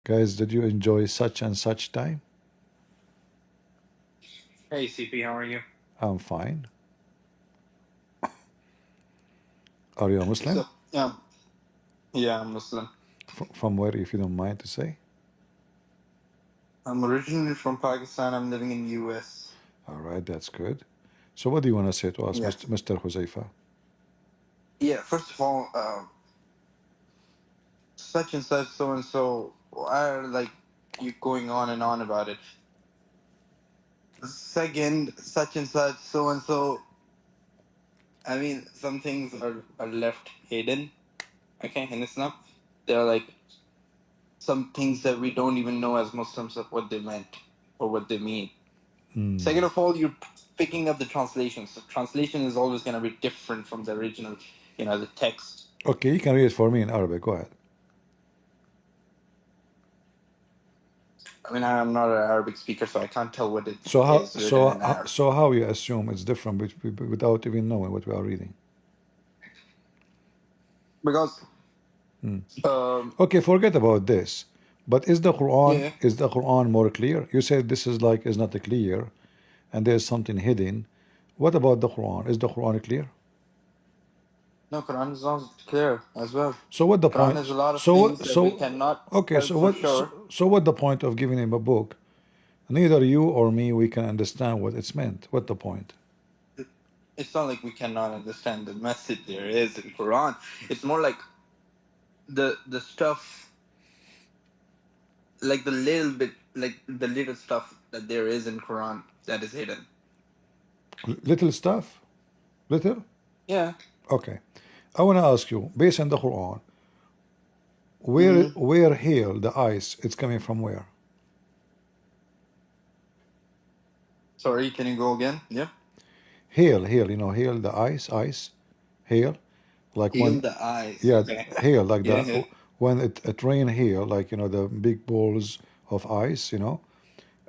Guys, did you enjoy such and such time? Hey CP, how are you? I'm fine. Are you a So Muslim? yeah, I'm Muslim. From where, if you don't mind to say? I'm originally from Pakistan. I'm living in US. All right, that's good. So what do you want to say to us, Yes. Mr. Huzaifa? Yeah. First of all, such and such, so and so. Why are like you going on and on about it? Second, such and such, so and so. I mean, some things are left hidden. Okay, in Islam, there are like some things that we don't even know as Muslims of what they meant or what they mean. Second of all, you're picking up the translation. So translation is always going to be different from the original, the text. Okay, you can read it for me in Arabic. Go ahead. I mean, I'm not an Arabic speaker, so I can't tell what it So how is written so in Arabic. so how you assume it's different without even knowing what we are reading? Because, Okay, forget about this. But is the yeah, Quran more clear? You said this is not clear, and there's something hidden. What about the Quran? Is the Quran clear? no, Quran is not clear as well. So what the Quran point? is a lot of So things what? that we So cannot okay. tell So for what? sure. So what the point of giving him a book? Neither you or me we can understand what it's meant. What the point? It's not like we cannot understand the message there is in Quran. It's more like the stuff, like the little bit, like the little stuff that there is in Quran that is hidden. Little stuff. Little. Yeah. Okay. I want to ask you, based on the Quran, Mm-hmm. where hail the ice? It's coming from where? Sorry, can you go again? Yeah. Hail. You know, hail the ice, hail, like Heal when, the eyes. yeah, Okay. hail like Yeah, yeah. the when it rain hail, like the big balls of ice.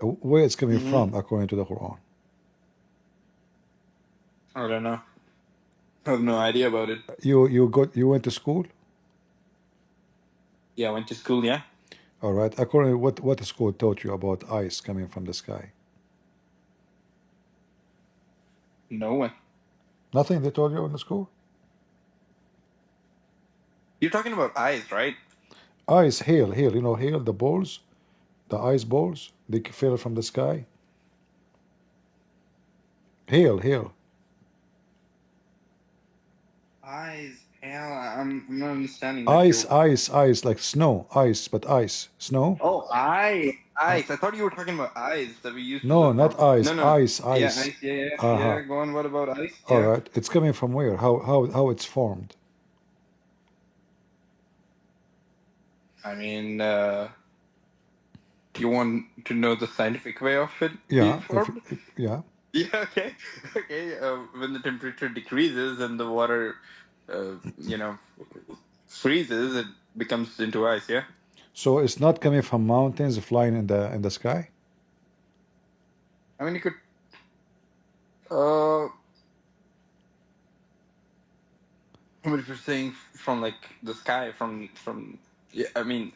Where it's coming Mm-hmm. from according to the Quran. I don't know. I have no idea about it. You went to school, Yeah, I went to school, yeah? all right. According to what the school taught you about ice coming from the sky? No one. Nothing they told you in the school. You're talking about eyes, right? Ice, hail. You know, hail the balls, the ice balls. They fell from the sky. Hail. Eyes. Hell, I'm not understanding. Like Ice, you. ice, like snow. Ice, but ice. Snow? Oh, eye. Uh, Eyes. I thought you were talking about eyes that we used to no, look not for. ice. No, no. Ice, Yeah, ice. eyes. Yeah, yeah, Uh-huh. yeah. Go on. What about eyes? All Yeah. right. It's coming from where? How it's formed? I mean, do you want to know the scientific way of it being Yeah. formed? Yeah. Yeah, okay. Okay. When the temperature decreases and the water, uh, you know, freezes, it becomes into ice, yeah? So it's not coming from mountains flying in the sky? I mean, you could, uh, I mean, if you're saying from like the sky, yeah, I mean,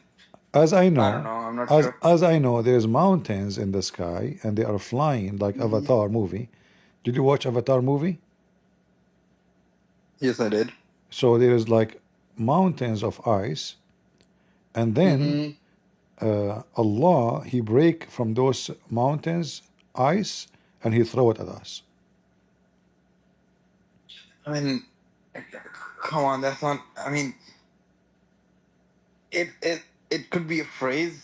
As I I don't know, know. I'm not sure. as I know, there's mountains in the sky and they are flying like Hmm. Avatar movie. Did you watch Avatar movie? Yes, I did. So there is like mountains of ice, and then Hmm. Allah He break from those mountains ice and He throw it at us. I mean, come on, that's not, I mean, it could be a phrase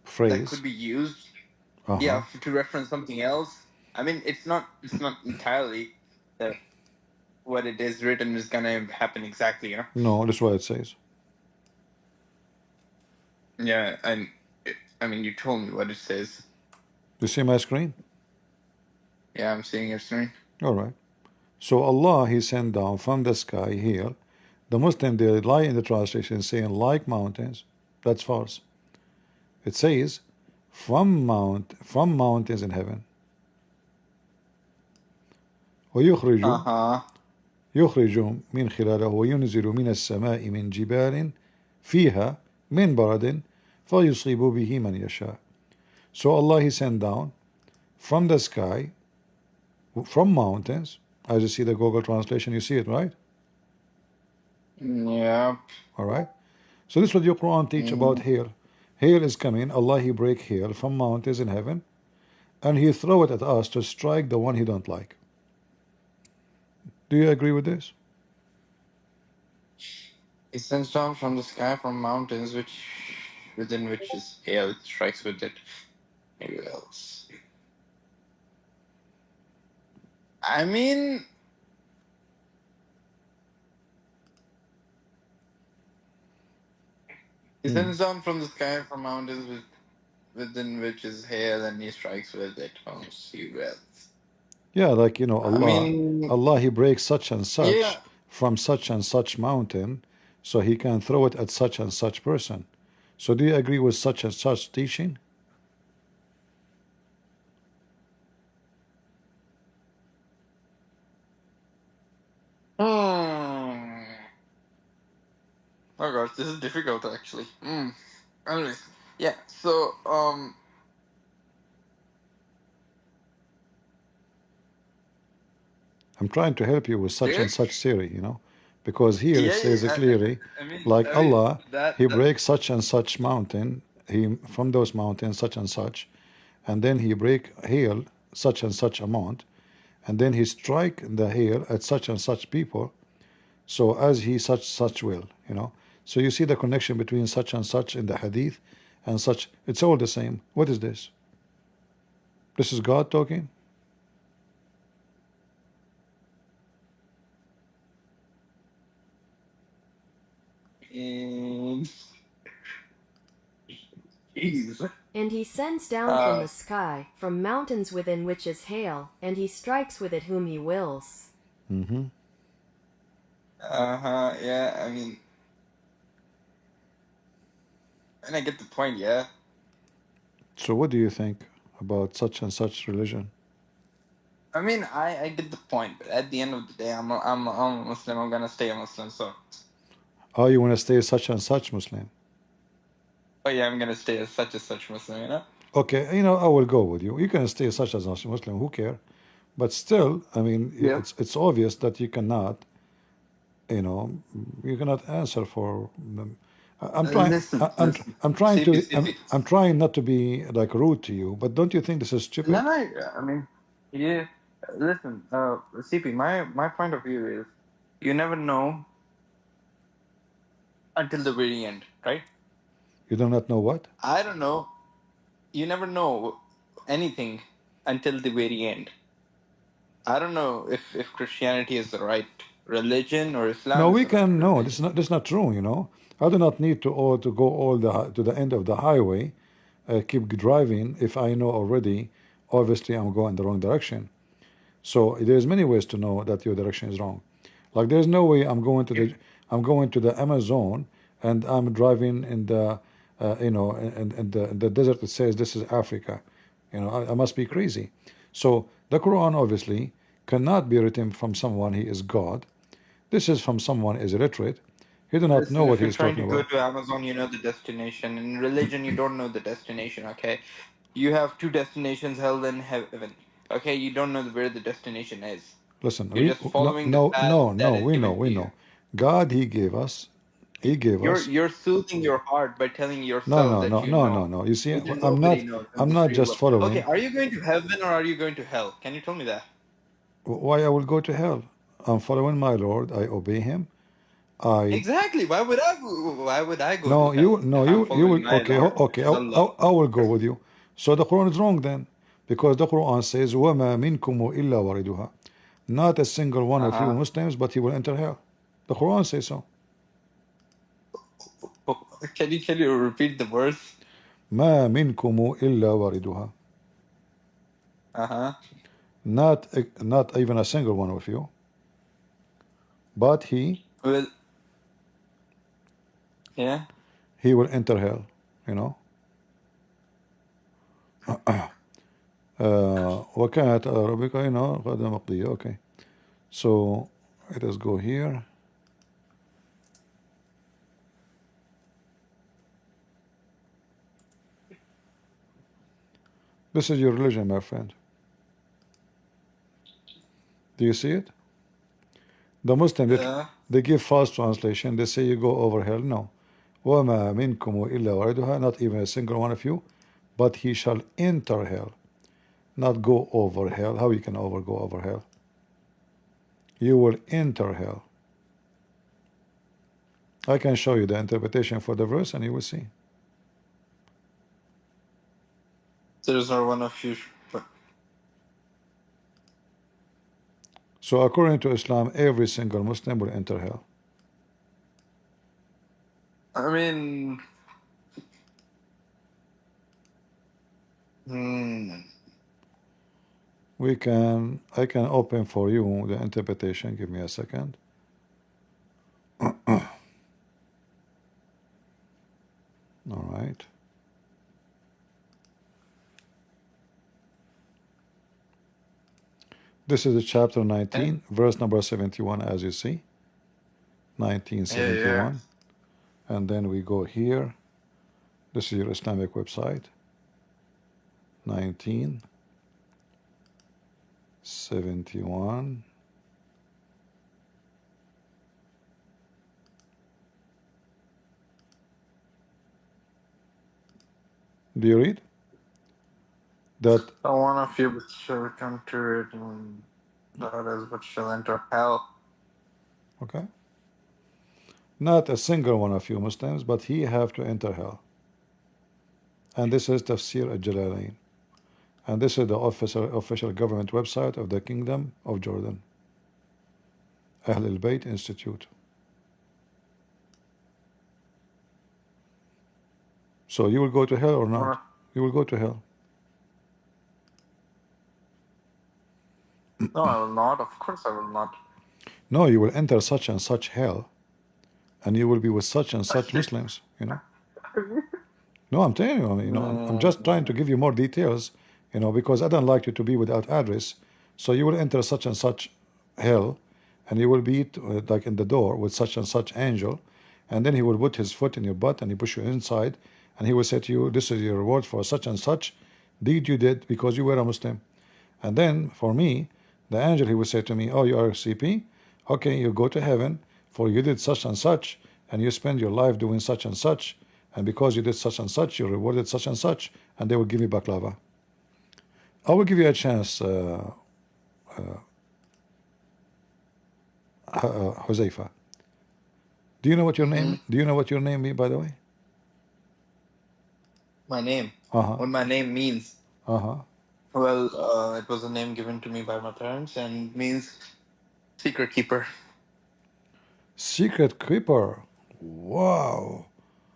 that Phrase. could be used, yeah, Uh-huh. to reference something else. I mean, it's not entirely that what it is written is gonna happen exactly, you know. No, that's what it says. Yeah, and I mean, you told me what it says. You see my screen? Yeah, I'm seeing your screen. All right. So Allah He sent down from the sky here. The Muslim they lie in the translation saying like mountains. That's false. It says from mountains in heaven. ويخرج Uh-huh. يخرج من خلاله وينزل من السماء من جبال فيها من برد فَيُصِيبُ بِهِ مَنْ يَشَاءُ. So Allah He sent down from the sky, from mountains. As you see the Google translation, you see it, right? Yeah. All right. So this is what your Quran teach about hail. Hail is coming. Allah He break hail from mountains in heaven, and He throw it at us to strike the one He don't like. Do you agree with this? It sends down from the sky from mountains, within which is hail. It strikes with it. Maybe else. I mean, he sends down from the sky from mountains within which is hail, and he strikes with it. Oh, see well. Yeah, like I mean, Allah He breaks such and yeah. such from such and such mountain, so He can throw it at such and such person. So do you agree with such and such teaching? Hmm. Oh gosh, this is difficult actually. Anyways, yeah. So I'm trying to help you with such yeah, and such theory, because here it yeah, says it clearly, like I mean Allah, that He that breaks such and such mountain, He from those mountains such and such, and then He break hail such and such amount, and then He strike the hail at such and such people. So as He such will. So you see the connection between such and such in the hadith and such. It's all the same. What is this? This is God talking. mm, jeez. And he sends down from the sky, from mountains within which is hail, and he strikes with it whom he wills. Yeah. I mean, and I get the point. Yeah. So what do you think about such and such religion? I mean, I get the point, but at the end of the day, I'm a Muslim. I'm gonna stay a Muslim. So, Oh, you want to stay such and such Muslim? oh yeah, I'm gonna stay as such Muslim. Okay, I will go with you. You can stay such as a Muslim. Who care? But still, I mean, Yeah. it's obvious that you cannot, you know, you cannot answer for them. I'm trying. Listen. I'm trying CP, to. CP. I'm trying not to be like rude to you. But don't you think this is No, stupid? no. I mean, yeah. Listen, CP. My point of view is, you never know until the very end, right? You do not know what? I don't know. You never know anything until the very end. I don't know if Christianity is the right religion or No, Islam is we the right can. No, religion. this is not true. I do not need to go all to the end of the highway, keep driving if I know already. Obviously, I'm going the wrong direction. So there's many ways to know that your direction is wrong. Like there's no way I'm going to the Amazon and I'm driving in the in the desert. It says this is Africa. I must be crazy. So the Quran obviously cannot be written from someone he is God. This is from someone is illiterate. He do not know Listen, what if he you're is trying talking to go about. to Amazon, you know the destination. In religion, you don't know the destination, okay? You have two destinations, hell and heaven. Okay, you don't know where the destination is. Listen, You're read. just No, following the no, path no, that no. is We know, given to we you. know. God, He gave us. He gave us. You're soothing your heart by telling No, yourself no, that no, you no, no, know, no. You see, which is I'm nobody not. knows in I'm this not real just world. Okay, following. are you going to heaven or are you going to hell? Can you tell me that? Why I will go to hell? I'm following my Lord. I obey Him. I Exactly. Why would I go to no, hell you no, if I'm you following will. my Okay, Lord, okay. which is Allah? I will go with you. So the Quran is wrong then, because the Quran says, "وَمَا مِنْكُمْ إِلَّا وَارِدُهَا." Not a single one of you Uh-huh. Muslims, but he will enter hell. The Quran says so. Can you repeat the verse? ما منكم إلا واردها. Uh-huh. Not even a single one of you, but Well, yeah. he will enter hell. You know. وكانت ربك قد مقضية. Okay. So let us go here. This is your religion, my friend. Do you see it? The Muslim, Yeah. they give false translation. They say you go over hell. No. وَمَا مِنْكُمْ إِلَّا وَارِدُهَا. Not even a single one of you, but he shall enter hell. Not go over hell. How you can go over hell? You will enter hell. I can show you the interpretation for the verse and you will see. There's not one of you. But So according to Islam, every single Muslim will enter hell. I mean, I can open for you the interpretation. Give me a second. All right. This is the chapter 19, verse number 71, as you see. 1971. And then we go here. This is your Islamic website. 1971. Do you read? That one of you but shall come to it, and the others but shall enter hell. okay? Not a single one of you Muslims, but he have to enter hell. And this is Tafsir al-Jalalain. And this is the official government website of the Kingdom of Jordan. Ahl al-Bayt Institute. So you will go to hell or not? You will go to hell. No, I will not. Of course, I will not. No, you will enter such and such hell, and you will be with such and such Muslims, you know. No, I'm telling you, I'm just trying to give you more details, because I don't like you to be without address. So you will enter such and such hell, and you will be like in the door with such and such angel, and then he will put his foot in your butt and he push you inside, and he will say to you, "This is your reward for such and such deed you did because you were a Muslim." And then for me, the angel, he will say to me, "Oh, you are a CP? Okay, you go to heaven, for you did such and such, and you spend your life doing such and such, and because you did such and such, you're rewarded such and such," and they will give me baklava. I will give you a chance, Huzaifa. Do you know what your name? Do you know what your name means, by the way? My name. Uh-huh. What my name means. Uh-huh. Well, it was a name given to me by my parents and means secret keeper. Secret keeper. Wow.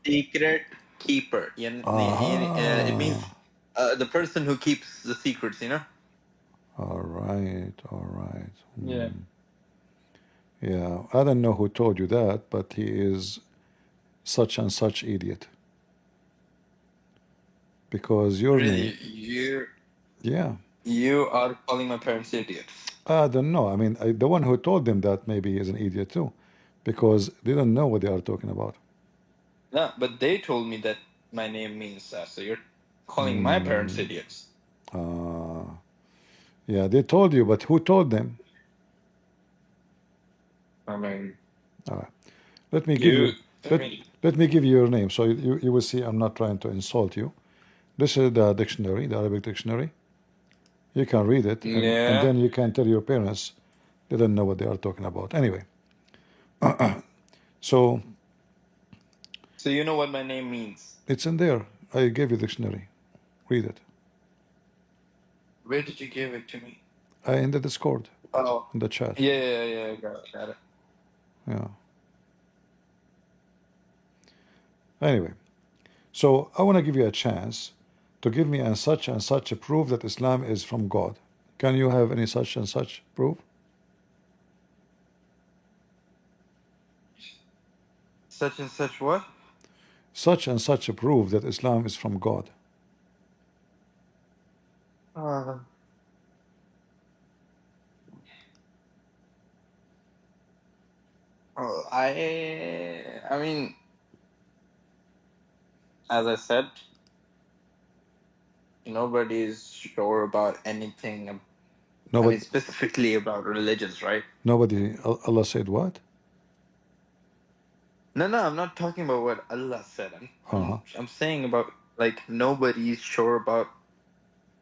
Secret keeper. It means the person who keeps the secrets, All right. All right. Yeah. Yeah. I don't know who told you that, but he is such and such idiot. Because your name. Really, Yeah. you are calling my parents idiots. I don't know. I mean, the one who told them that maybe is an idiot too, because they don't know what they are talking about. No, but they told me that my name means that, so you're calling my parents idiots. Yeah, they told you, but who told them? I mean, All right. Let me give you. Let me give you your name, so you will see I'm not trying to insult you. This is the dictionary, the Arabic dictionary. You can read it, and then you can tell your parents they don't know what they are talking about. Anyway, so you know what my name means. it's in there. I gave you the dictionary. Read it. Where did you give it to me? In the Discord, Oh, in the chat. yeah, got it. Yeah. Anyway, so I want to give you a chance to give me such and such a proof that Islam is from God. Can you have any such and such proof? Such and such what? Such and such a proof that Islam is from God. I mean, as I said, nobody is sure about anything. I mean, Nobody, specifically about religions, right? nobody. Allah said what? No, I'm not talking about what Allah said. Uh-huh. I'm saying about like nobody is sure about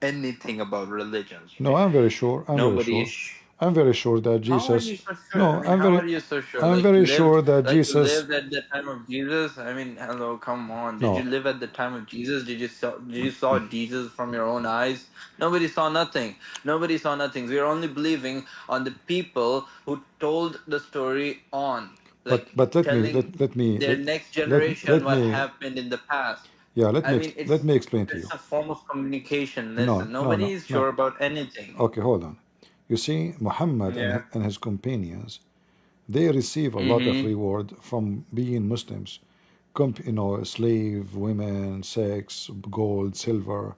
anything about religions, No, right? I'm very sure. I'm very Nobody sure. is. I'm very sure that How are Jesus. you so sure? I No, mean, how are you so sure? I'm very sure that You Jesus. lived at the time of Jesus. I mean, hello, come on. Did you No, live at the time of Jesus? Did you saw Jesus from your own eyes? Nobody saw nothing. Nobody saw nothing. We are only believing on the people who told the story on, like but let me telling their next generation let what me happened in the past. yeah I mean, let me explain to you. it's a form of communication. No, Listen, no, nobody no, is no. sure about anything. Okay, hold on. You see, Muhammad Yeah. and his companions, they receive a lot of Mm-hmm. reward from being Muslims. Slave, women, sex, gold, silver.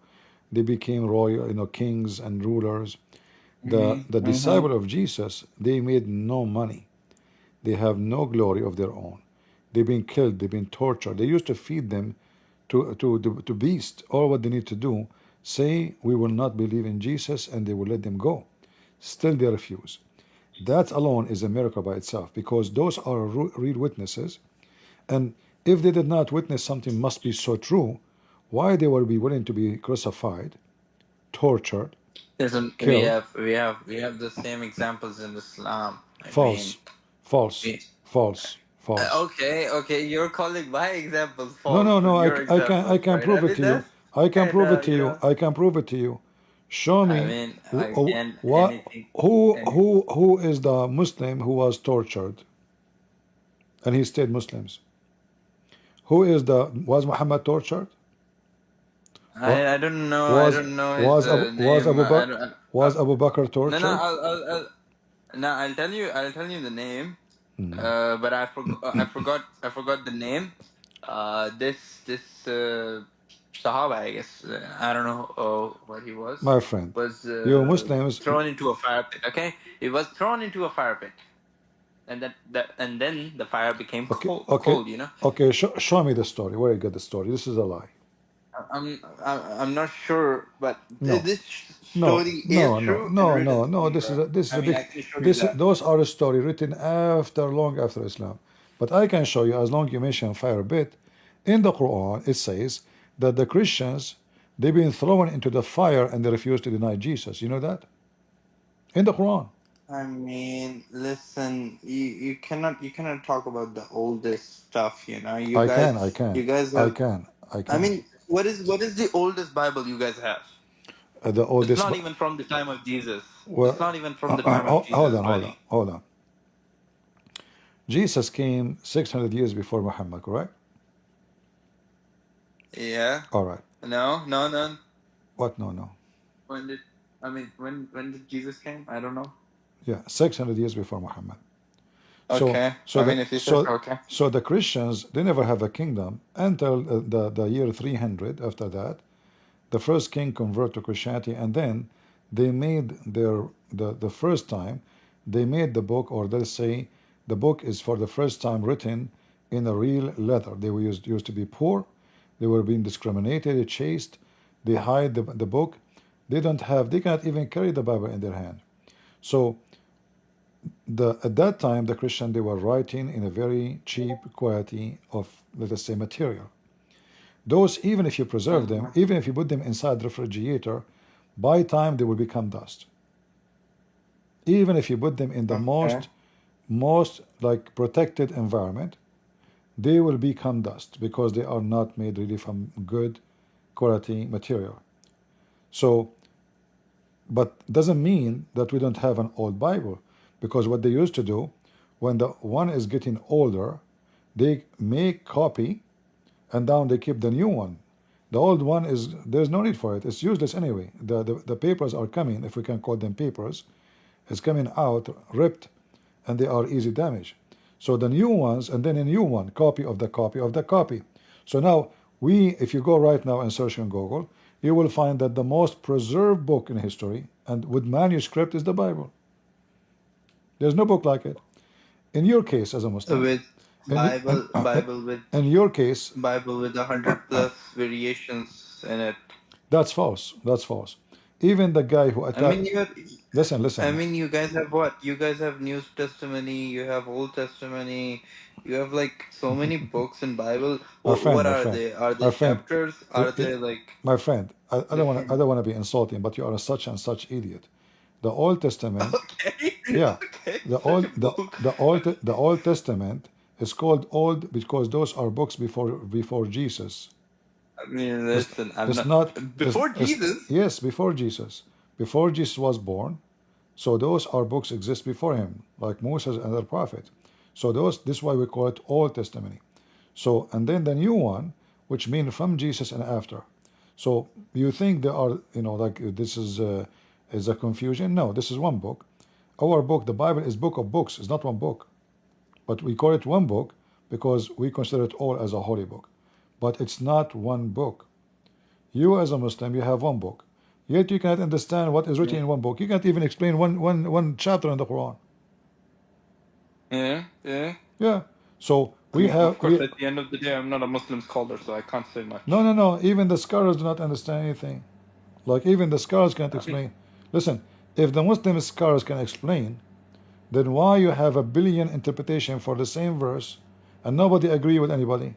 They became royal, kings and rulers. The Mm-hmm. Mm-hmm. disciple of Jesus, they made no money. They have no glory of their own. They've been killed. They've been tortured. They used to feed them to beasts. All what they need to do, say we will not believe in Jesus, and they will let them go. Still, they refuse. That alone is a miracle by itself, because those are real witnesses. And if they did not witness something must be so true, why they will be willing to be crucified, tortured, Listen, killed? we have the same examples in Islam. I mean, False, false, we, false, false. okay, you're calling my examples No, false, no, but no. your I examples can right. I prove it mean, to you. that's I can kind prove it of to you. I can prove it to you. Show I me mean, again, what anything, who any. who is the Muslim who was tortured and he stayed Muslims. Who is the was Muhammad tortured? What I don't know. I was don't know his was name. Abu I Bakr don't. was Abu Bakr No, no. tortured? No, I'll tell you. I'll tell you the name. But I forgot the name. This Sahaba, I guess. I don't know what he My friend, was you Muslims. thrown into a fire pit. Okay, he was thrown into a fire pit, and and then the fire became Okay, cold. okay, Cold, you know. okay. Show me the story. Where you get the story? This is a lie. I'm not sure, but No, this no, story is no, no, true and no, written no, no. This is somewhere. this is I a mean, big. I can show you that. Those are a story written after, long after Islam. But I can show you, as long you mention fire bit, in the Quran it says that the Christians, they've been thrown into the fire and they refuse to deny Jesus. You know that in the Quran. I mean, listen, you cannot talk about the oldest stuff, you know. I can, I can, You guys I have. can, I I can. mean, what is the oldest Bible you guys have? The It's oldest. not even from the time of Jesus. It's Well, not even from the time of hold Jesus, on, hold on, buddy. hold on. Jesus came 600 years before Muhammad, correct? Yeah. All right. No, no, no. What? No, no. When did when did Jesus came? I don't know. Yeah, 600 years before Muhammad. So, Okay. so I the mean, if you said so okay. so the Christians, they never have a kingdom until the year 300. After that, the first king converted to Christianity, and then they made the first time they made the book, or let's say the book is for the first time written in a real letter. They were used to be poor, they were being discriminated, chased. They hide the book. They cannot even carry the Bible in their hand. So at that time the Christian, they were writing in a very cheap quality of, let us say, material. Those, even if you preserve them, Mhm. even if you put them inside the refrigerator, by time they will become dust. Even if you put them in the Okay. most like protected environment, they will become dust because they are not made really from good quality material. So, but doesn't mean that we don't have an old Bible, because what they used to do, when the one is getting older, they make copy and down they keep the new one. The old one is, there's no need for it. It's useless anyway. The papers are coming, if we can call them papers, it's coming out ripped, and they are easy damage. So the new ones, and then a new one, copy of the copy of the copy. So now if you go right now and search on Google, you will find that the most preserved book in history and with manuscript is the Bible. There's no book like it. In your case, as a Muslim, With in, in, Bible with in your case, Bible with 100 plus variations in it. That's false. That's false. Even the guy who I mean, attacked. you have, I Listen. mean, you guys have what? You guys have New Testimony, you have Old Testimony, you have like so many books in Bible. My friend, What my are friend, they? Are my they friend, chapters? Are they like my friend. I don't want to. I different? don't want to be insulting, but you are a such and such idiot. The Old Testament, Okay, yeah, okay, the such a old book. the Old Testament is called old because those are books before Jesus. I mean, It's, listen, I'm it's not not. before It's, Jesus. yes, before Jesus was born. So those are books exist before him, like Moses and other prophet. So this is why we call it Old Testament. So and then the new one, which mean from Jesus and after. So you think there are, like this is a confusion? No, this is one book. Our book, the Bible, is book of books. It's not one book, but we call it one book because we consider it all as a holy book. But it's not one book. You as a Muslim, you have one book. Yet you cannot understand what is written in one book. You can't even explain one chapter in the Quran. Yeah, yeah. Yeah. So I we mean, have of course, we at the end of the day, I'm not a Muslim scholar, so I can't say no much. no no. Even the scholars do not understand anything. Like even the scholars can't I mean, explain. Listen, if the Muslim scholars can explain, then why you have a billion interpretation for the same verse, and nobody agree with anybody?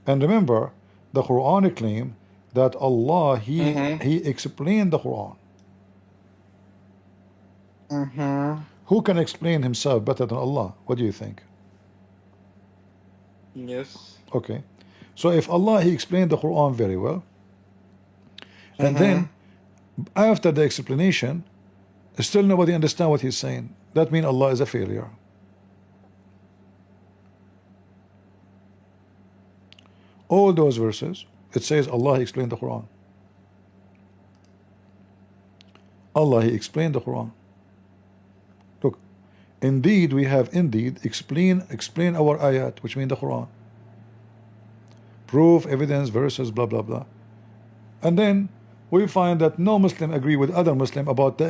And remember, the Quran claim that Allah mm-hmm, He explained the Quran. mm-hmm. Who can explain himself better than Allah? What do you think? Yes. Okay. So if Allah He explained the Quran very well, and Mm-hmm. then after the explanation, still nobody understand what He's saying, that means Allah is a failure. All those verses, it says Allah He explained the Quran. Allah He explained the Quran. Look, indeed we have indeed explain our ayat, which mean the Quran. Proof, evidence, verses, blah blah blah. And then we find that no Muslim agree with other Muslim about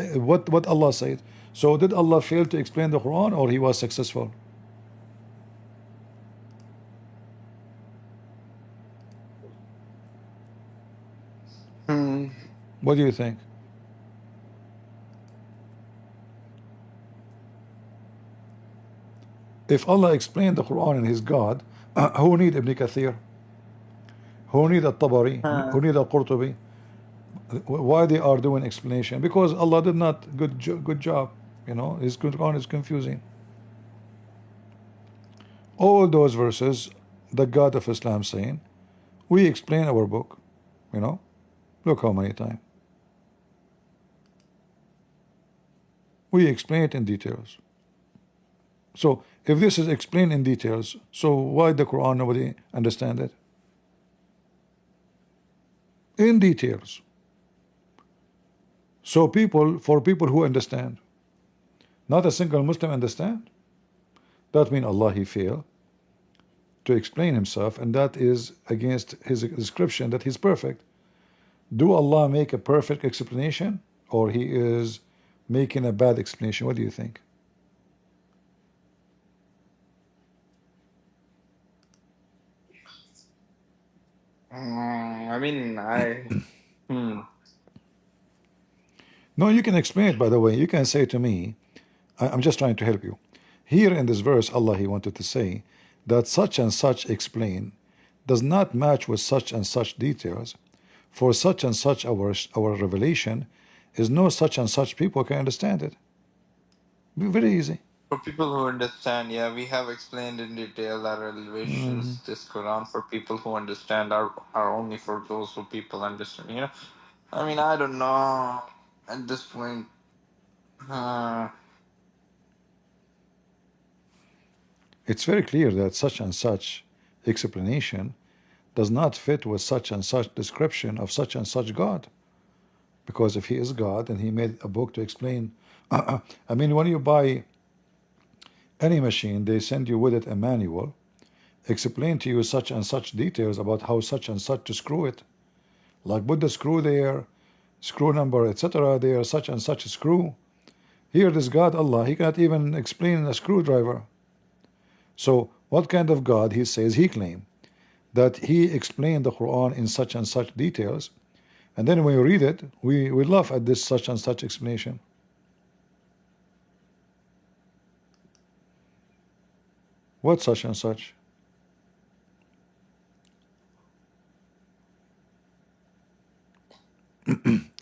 what Allah said. So did Allah fail to explain the Quran, or He was successful? Hmm. What do you think? If Allah explained the Quran and His God, who need Ibn Kathir? Who need Al-Tabari? Who need Al-Qurtubi? Why they are doing explanation? Because Allah did not good job. His Quran is confusing. All those verses, the God of Islam saying, we explain our book. Look how many times we explain it in details. So if this is explained in details, so why the Quran nobody understand it? In details. So for people who understand, not a single Muslim understand, that means Allah He failed to explain Himself, and that is against His description that He's perfect. Do Allah make a perfect explanation, or He is making a bad explanation? What do you think? I mean, hmm. No, you can explain it, by the way. You can say to me, I'm just trying to help you. Here in this verse, Allah He wanted to say that such and such explain does not match with such and such details. For such and such our revelation is no such and such people can understand it. Very easy. For people who understand, yeah, we have explained in detail our revelations, this Quran for people who understand are only for those who people understand. I mean, I don't know at this point. Uh, It's very clear that such and such explanation does not fit with such and such description of such and such God. Because if He is God and He made a book to explain, I mean, when you buy any machine, they send you with it a manual, explain to you such and such details about how such and such to screw it. Like put the screw there, screw number, etc. there, such and such screw. Here this God, Allah, He cannot even explain a screwdriver. So what kind of God He says He claim? that he explained the Quran in such and such details, and then when we read it, we laugh at this such and such explanation. What such and such?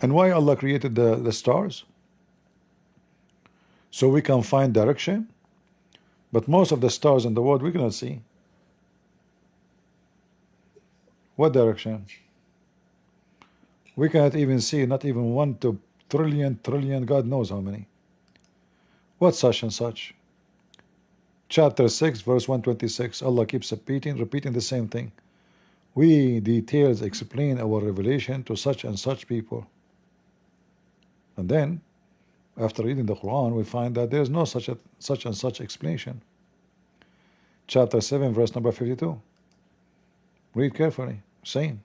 And why Allah created the stars? So we can find direction, but most of the stars in the world we cannot see. What direction? We cannot even see, not even 1 to trillion, God knows how many. What such and such? Chapter 6, verse 126, Allah keeps repeating the same thing. We details explain our revelation to such and such people. And then, after reading the Quran, we find that there is no such and such explanation. Chapter 7, verse number 52. Read carefully. Same.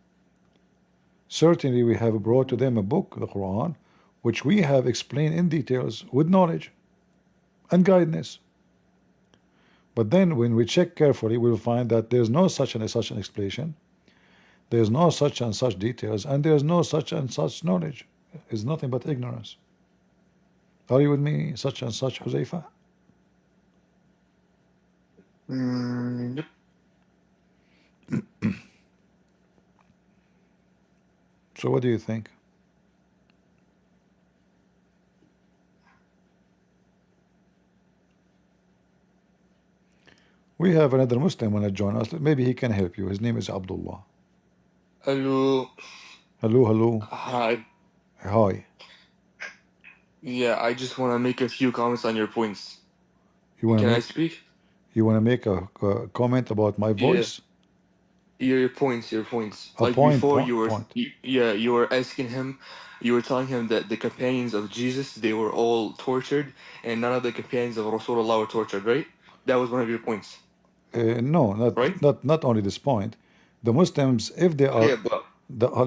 Certainly we have brought to them a book, the Quran, which we have explained in details with knowledge and guidance. But then when we check carefully, we'll find that there's no such and such an explanation, there's no such and such details, and there's no such and such knowledge. It's nothing but ignorance. Are you with me, such and such, Huzaifa? Yep. So what do you think? We have another Muslim want to join us. Maybe he can help you. His name is Abdullah. Hello. Hello. Hi. Hi. Yeah, I just want to make a few comments on your points. You want Can to I make speak? a comment about my voice? Your points. A Like point. before, you were asking him, you were telling him that the companions of Jesus, they were all tortured, and none of the companions of Rasulullah were tortured, right? That was one of your points, No, right? not only this point. The Muslims, if they are, Yeah, but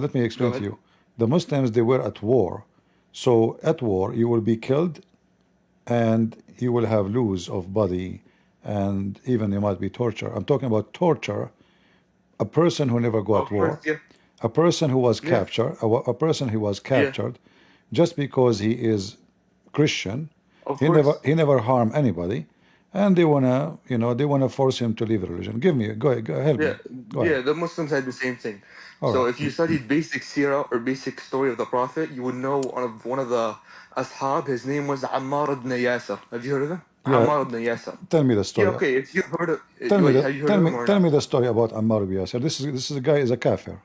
let me go explain to ahead. you. The Muslims, they were at war. So at war, you will be killed, and you will have loss of body, and even you might be tortured. I'm talking about torture. A person who never go Of at course, war, yeah, a person who was yeah, captured, a person who was yeah. captured, just because he is Christian, Of he never course. harmed anybody, and they wanna force him to leave the religion. Go ahead, help Yeah, me. Go ahead. the Muslims had the same thing. All So right. if you studied basic seerah or basic story of the Prophet, you would know one of the ashab. His name was Ammar ibn Yasir. Have you heard of him? Yeah, Ammar ibn Yasir. tell me the Yeah, story. okay. If you heard of, wait, have you heard of him or Tell not? me the story about Ammar ibn Yasir. This is a guy is a kafir.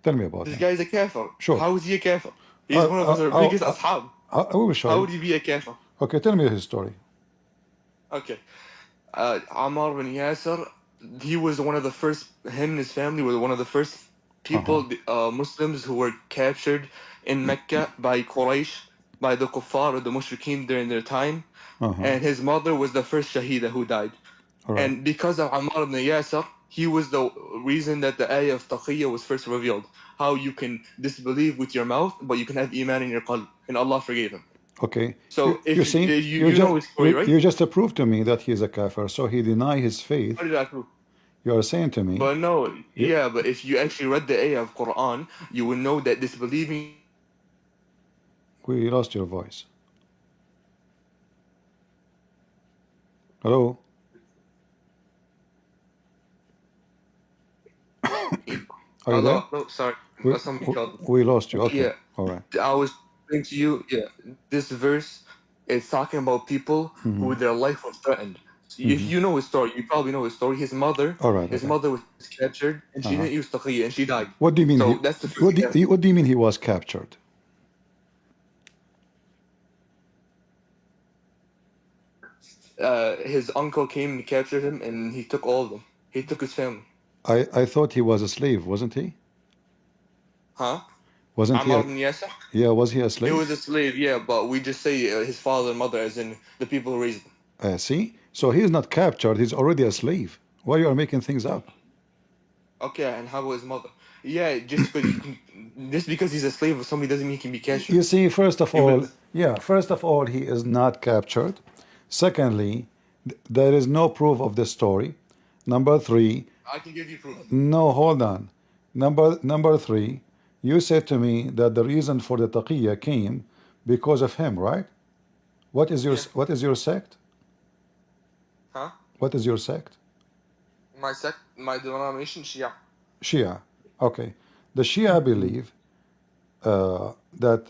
Tell me about This him. guy is a kafir. Sure. How is he a kafir? He's I, one of I, our biggest ashab. I will show How you. would he be a kafir? Okay, tell me his story. Okay. Ammar bin Yasir, he was one of the first, him and his family were one of the first people, Muslims who were captured in Mecca by Quraysh, by the kuffar or the mushrikeen during their time. And his mother was the first Shahida who died. All right. And because of Ammar ibn Yasir, he was the reason that the ayah of Taqiyya was first revealed. How you can disbelieve with your mouth, but you can have iman in your qalb. And Allah forgave him. Okay. So You if see, you know his story, right? you just proved to me that he is a kafir, so he deny his faith. How did I prove? You are saying to me, But no, you, yeah, but if you actually read the ayah of Quran, you will know that disbelieving. we lost your voice. Hello? Are you there? No, sorry, We, something called. we lost you. Okay. Yeah, All right. I was saying to you, yeah, this verse is talking about people who their life was threatened. So if you know his story, you probably know his story. His mother, All right. his Okay. mother was captured, and she didn't use taqiyya, and she died. What do you mean? So that's the first thing. What do you mean he was captured? His uncle came and captured him, and he took all of them. He took his family. I thought he was a slave, wasn't he? Huh? Wasn't he? Ammar bin Yasir? Yeah, was he a He slave? was a slave, yeah, but we just say his father and mother, as in the people who raised him. See? So he's not captured, he's already a slave. Why you are making things up? Okay, and how about his mother? Yeah, just because he's a slave of somebody doesn't mean he can be captured. You see, first of Even all, he is not captured. Secondly, there is no proof of this story. Number three, I can give you proof. No, hold on. Number three, you said to me that the reason for the taqiyya came because of him, right? What is your Yeah. what is your sect? Huh? What is your sect? My denomination, Shia. Shia. Okay. The Shia believe that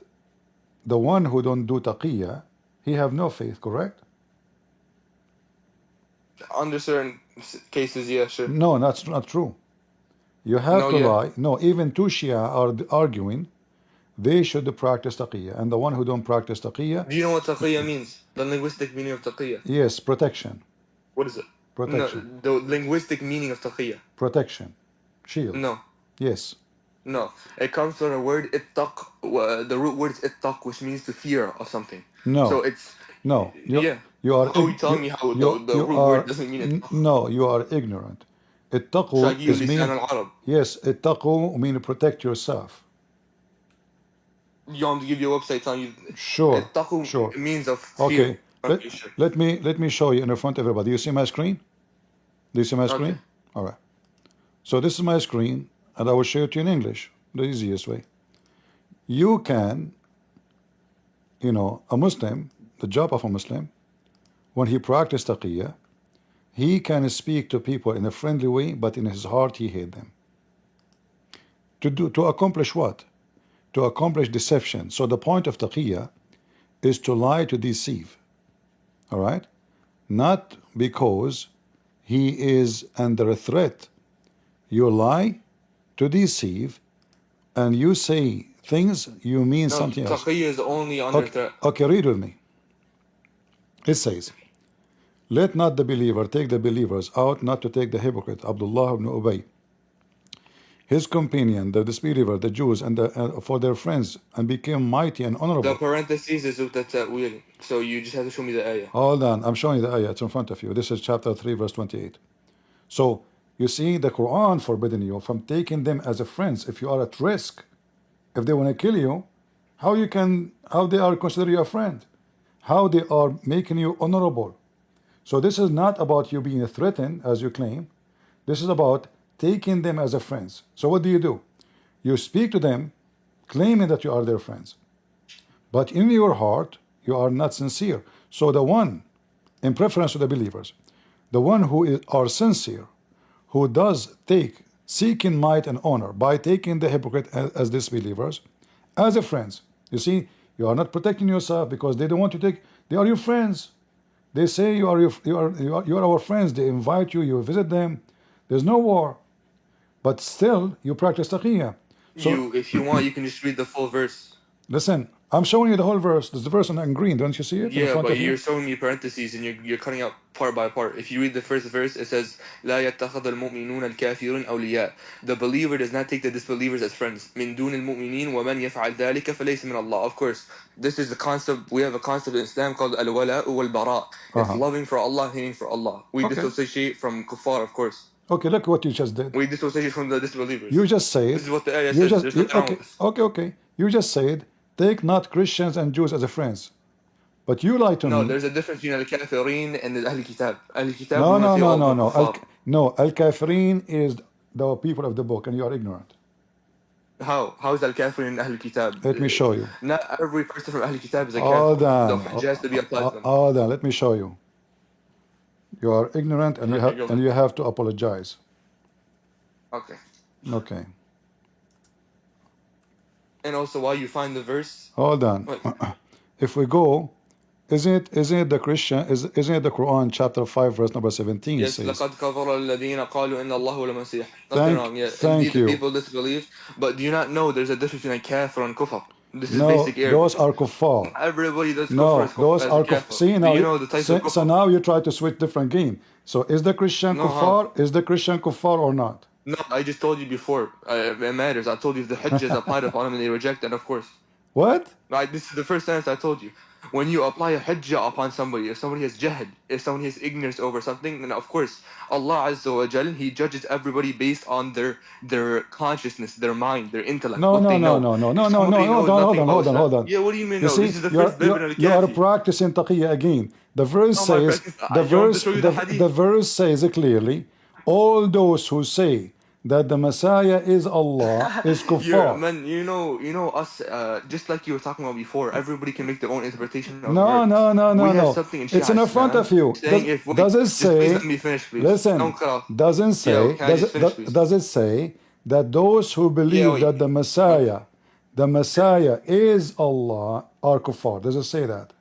the one who don't do taqiyya, he have no faith, correct? Under certain cases, yeah, sure. No, that's not true. You have No, to yeah. lie. No, even two Shia are arguing they should practice taqiyya, and the one who don't practice taqiyya, Do you know what taqiyya means? The linguistic meaning of taqiyya. yes, protection, What is it? No, protection, the linguistic meaning of taqiyya. protection, shield. No, Yes. no. It comes from the word ittaq. The root word is ittaq, which means to fear of something. So No. it's No. yeah. You are How are you telling me how the you root word are doesn't mean ittaq? no, you are ignorant. Ittaqu Shagi is lisan mean, al-Arab. yes, ittaqu mean protect yourself. You want me to give you a website telling you Sure. ittaqu Sure. means of fear. Okay. Okay, sure. Let me show you in front of everybody. You see my screen? Do you see my Okay. screen? All right. So this is my screen, and I will show it to you in English, the easiest way. You can, a Muslim, the job of a Muslim, when he practices taqiyya, he can speak to people in a friendly way, but in his heart he hates them. To accomplish what? To accomplish deception. So the point of taqiyya is to lie, to deceive. All right? Not because he is under a threat. You lie to deceive, and you say things you mean No, something else. taqiyya is only under threat. Okay, read with me. It says, let not the believer take the believers out, not to take the hypocrite, Abdullah ibn Ubay, his companion, the disbeliever, the Jews, and for their friends, and became mighty and The honorable. parentheses is with the ta'wil. So you just have to show me the ayah. Hold on, I'm showing you the ayah. It's in front of you. This is chapter 3, verse 28. So you see, the Quran forbidden you from taking them as a friends if you are at risk. If they want to kill you, how they are consider you a friend? How they are making you honorable? So this is not about you being threatened, as you claim. This is about taking them as a friends. So what do? You speak to them, claiming that you are their friends. But in your heart, you are not sincere. So the one, in preference to the believers, the one who are sincere, who does seeking might and honor by taking the hypocrite as disbelievers, as a friends. You see, you are not protecting yourself because they don't want to take. They are your friends. They say you are our friends. They invite you. You visit them. There's no war, but still you practice taqiyya. So If you want, you can just read the full verse. listen, I'm showing you the whole verse. There's the verse in green. Don't you see it in Yeah, front but of you? you're showing me parentheses and you're cutting out part by part. If you read the first verse, it says, لا يتخذ المؤمنون الكافرون أولياء. The believer does not take the disbelievers as friends. من دون المؤمنين ومن يفعل ذلك فليس من الله. Of course, this is the concept. We have a concept in Islam called al-wala wal-bara. It's loving for Allah, hating for Allah. We dissociate from kuffar, of course. Okay, look what you just did. We dissociate from the disbelievers. You just said. This is what the ayah says. There's nothing wrong with this. Okay. You just said, take not Christians and Jews as a friends. But you lie to me. No, there's a difference between al-kafirin and the Ahl Kitab. Ahl Kitab. No. Al-Kafirin is the people of the book, and you are ignorant. How? How is al-kafirin Ahl Kitab? Let me show you. Not every person from Ahl Kitab is a Hold kafir. on. The hujjah has to be applied to them. Hold on. Let me show you. You are ignorant, and you have to apologize. Okay. Okay. And also, while you find the verse. Hold on. If we go, isn't it the Quran chapter 5 verse number 17 Yes, says, لَقَدْ كَفَرَ الَّذِينَ قَالُوا إِنَّ اللَّهَ وَالْمَسِيحِ. Nothing wrong. Yeah. Thank Indeed, you. the people disbelieve, but do you not know there's a difference between a kafir and kufar? This is basic Arabic. Those are kuffar. Everybody does No, kufr those are kafir. See, Do you know the types of kufr? So now you try to switch different game. So is the Christian kuffar? Is the Christian kuffar or not? No, I just told you before. It matters. I told you if the hujjah is applied upon them and they reject, then of course. What? This is the first sentence I told you. When you apply a hujjah upon somebody, if somebody has jahd, if somebody has ignorance over something, then of course Allah Azza wa Jal, He judges everybody based on their consciousness, their mind, their intellect. No. Hold on. Yeah, what do you mean? You No, see, this is the first bib in you are al-Kafi. practicing taqiyya again. The verse says, the verse says clearly, all those who say that the Messiah is Allah is You're, kuffar. man, you know us, just like you were talking about before, everybody can make their own interpretation of No, words. no, no, We no, have no. something in It's in Shia the front Islam of you. saying if, wait, Does it just please let say, me finish, please. listen, Don't cut off. doesn't Yeah, say, can I just finish, please? does it say that those who Yeah, believe wait. that the Messiah is Allah are kuffar? Does it say that?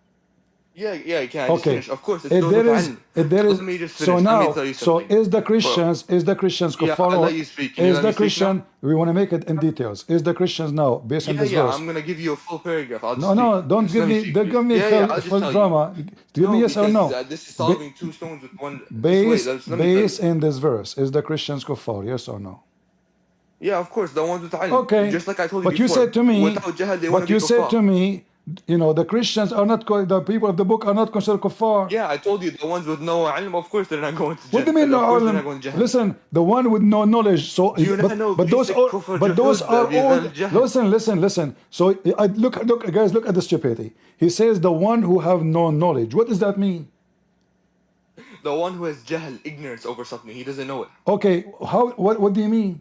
Yeah, can I just Okay. finish? Of course, it's If those there with is, ilm. if there So is, let me just so finish. Let me now, tell you so something. is the Bro, Christians yeah, kuffar? I'll Or let you speak. Can you is let the me speak now? Christian? We want to make it in details. Is the Christians now based on this Yeah, verse? I'm gonna give you a full paragraph. I'll just No, speak. no, don't Just let me speak, please. Yeah, I'll just full tell you. drama. Give me No, yes or because no. this is Ba solving two stones with one. Just wait, let me tell you. in this verse, is the Christians kuffar? Yes or no? Yeah, of course, the ones with ilm. Okay, Just like I told you but you before. said to me, Without jahl, they want but to be you said kuffar. to me, you know, the Christians are not, the people of the book are not considered kuffar. Yeah, I told you the ones with no ilm, of course they're not going to What do you Jannah. mean no Of course they're alim? not going to Jahannam. Listen, the one with no knowledge. So, Do you not know but those basic are, kufr but those juhud are all. بغير الجهل? Listen. So, look, guys, look at the stupidity. He says the one who have no knowledge. What does that mean? The one who has jahl, ignorance over something, he doesn't know it. Okay, how? What do you mean?